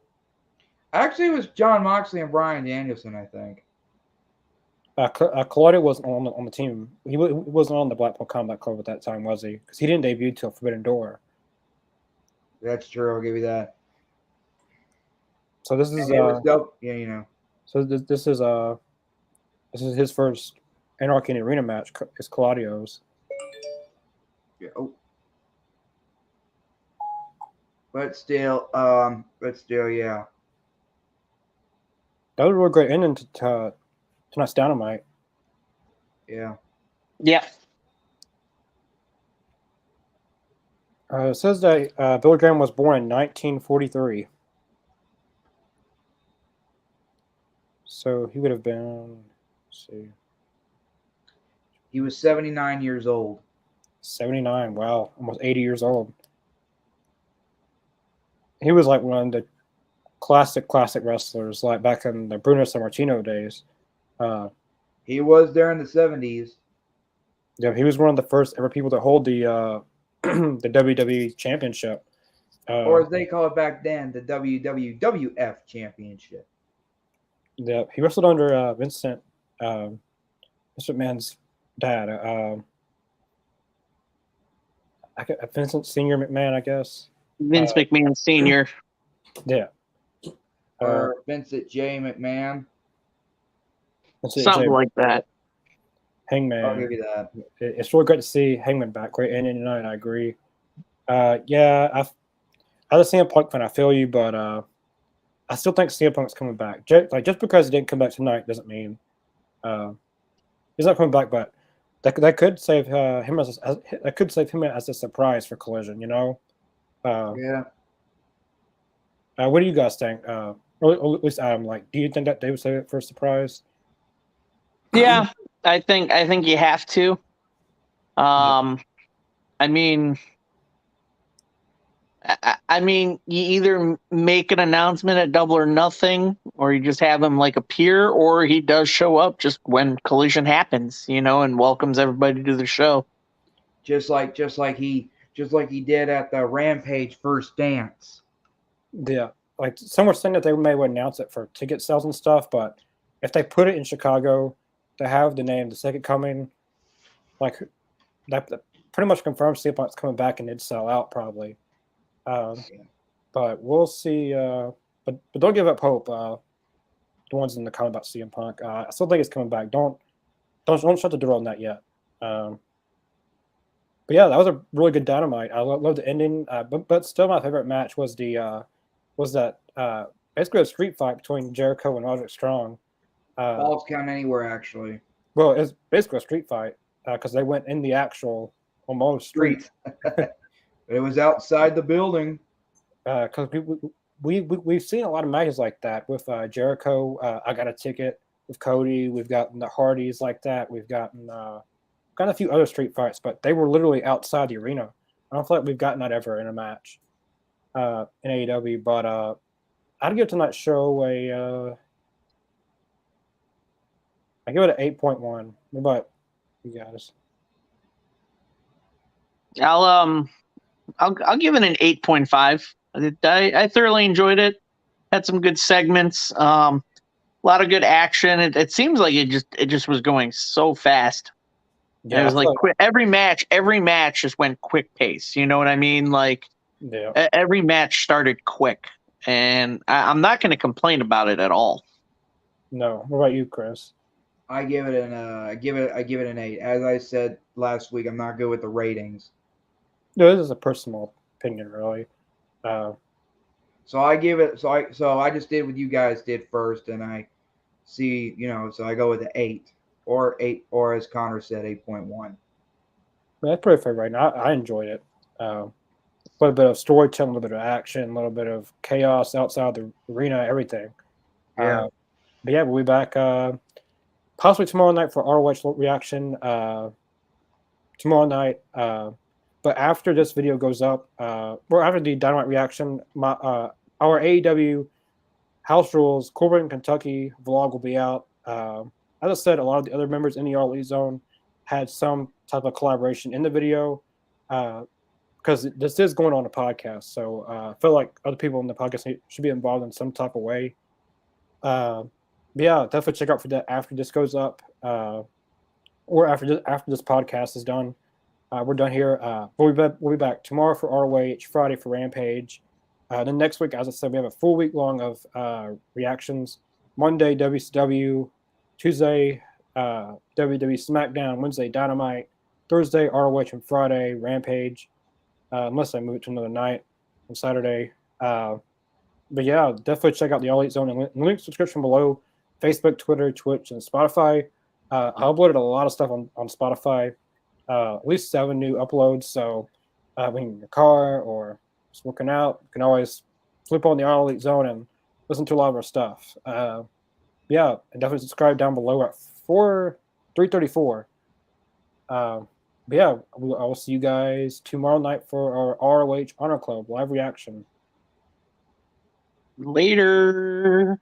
Actually, it was John Moxley and Bryan Danielson, I think. Kaleo wasn't on the team. He wasn't on the Blackpool Combat Club at that time, was he? Because he didn't debut till Forbidden Door. That's true. I'll give you that. So this is It was dope. Yeah, you know. So this is his first Anarchy in the Arena match. Is Claudio's. Yeah. Oh. But still, yeah. That was a real great ending to tonight's Dynamite. Yeah. Yeah. It says that Billy Graham was born in 1943. So he would have been, let's see, He was 79 years old. 79. Wow, almost 80 years old. He was like one of the classic wrestlers, like back in the Bruno Sammartino days. He was there in the 70s. Yeah, he was one of the first ever people to hold the the WWE Championship. Or as they call it back then, the WWF Championship. Yeah, he wrestled under Vincent McMahon's dad. Vincent Senior McMahon, I guess. Vince McMahon Sr. Yeah. Or Vincent J. McMahon. Something like that. Hangman. I'll give you that. It's really great to see Hangman back. Great ending tonight. I agree. Yeah, as a CM Punk fan, I feel you, but I still think CM Punk's coming back. Just because he didn't come back tonight doesn't mean he's not coming back. But that could save him as a surprise for Collision. You know. Yeah. What do you guys think? Or at least Adam, do you think that they would save it for a surprise? Yeah, I think you have to. I mean, you either make an announcement at Double or Nothing, or you just have him appear, or he does show up just when Collision happens, and welcomes everybody to the show. Just like he did at the Rampage first dance. Yeah, some were saying that they may announce it for ticket sales and stuff, but if they put it in Chicago, to have the name The Second Coming, that pretty much confirms CM Punk's coming back and it'd sell out probably. But we'll see. But don't give up hope. The ones in the comment about CM Punk, I still think it's coming back. Don't shut the door on that yet. But yeah, that was a really good Dynamite. I love the ending. But still, my favorite match was that basically a street fight between Jericho and Roderick Strong. Falls Count Anywhere, actually. Well, it's basically a street fight because they went in the actual almost street. It was outside the building. Because we've seen a lot of matches like that with Jericho. I got a ticket with Cody. We've gotten the Hardys like that. We've gotten a few other street fights, but they were literally outside the arena. I don't feel like we've gotten that ever in a match in AEW. But I'd give tonight's show I give it an 8.1. What about you guys? I'll give it an 8.5. I thoroughly enjoyed it. Had some good segments. lot of good action. It seems like it just was going so fast. Yeah, It was I like feel quick, every match just went quick pace. You know what I mean? Like yeah. every match started quick, and I'm not going to complain about it at all. No. What about you, Chris? I give it an 8. As I said last week, I'm not good with the ratings. No, this is a personal opinion, really. So I give it so I just did what you guys did first, and I see, so I go with the 8 or 8, or as Connor said, 8.1. That's pretty fair right now. I enjoyed it. A little bit of storytelling, a little bit of action, a little bit of chaos outside the arena, everything. Yeah. But yeah, we'll be back possibly tomorrow night for ROH reaction. Tomorrow night. But after this video goes up, or after the Dynamite reaction, our AEW House Rules Corbin Kentucky vlog will be out. As I said, a lot of the other members in the All Elite Zone had some type of collaboration in the video because this is going on a podcast. So I feel like other people in the podcast should be involved in some type of way. But yeah, definitely check out for that after this goes up, or after this podcast is done. We're done here. We'll be back tomorrow for ROH, Friday for Rampage. Then next week, as I said, we have a full week long of reactions. Monday, WCW. Tuesday, WWE SmackDown. Wednesday, Dynamite. Thursday, ROH, and Friday, Rampage. Unless I move it to another night on Saturday. But yeah, definitely check out the All Elite Zone and link subscription below. Facebook, Twitter, Twitch, and Spotify. I uploaded a lot of stuff on Spotify. At least 7 new uploads. So when you're in your car or just working out, you can always flip on the All Elite Zone and listen to a lot of our stuff. Yeah, and definitely subscribe down below at 334. But yeah, I will see you guys tomorrow night for our ROH Honor Club live reaction. Later.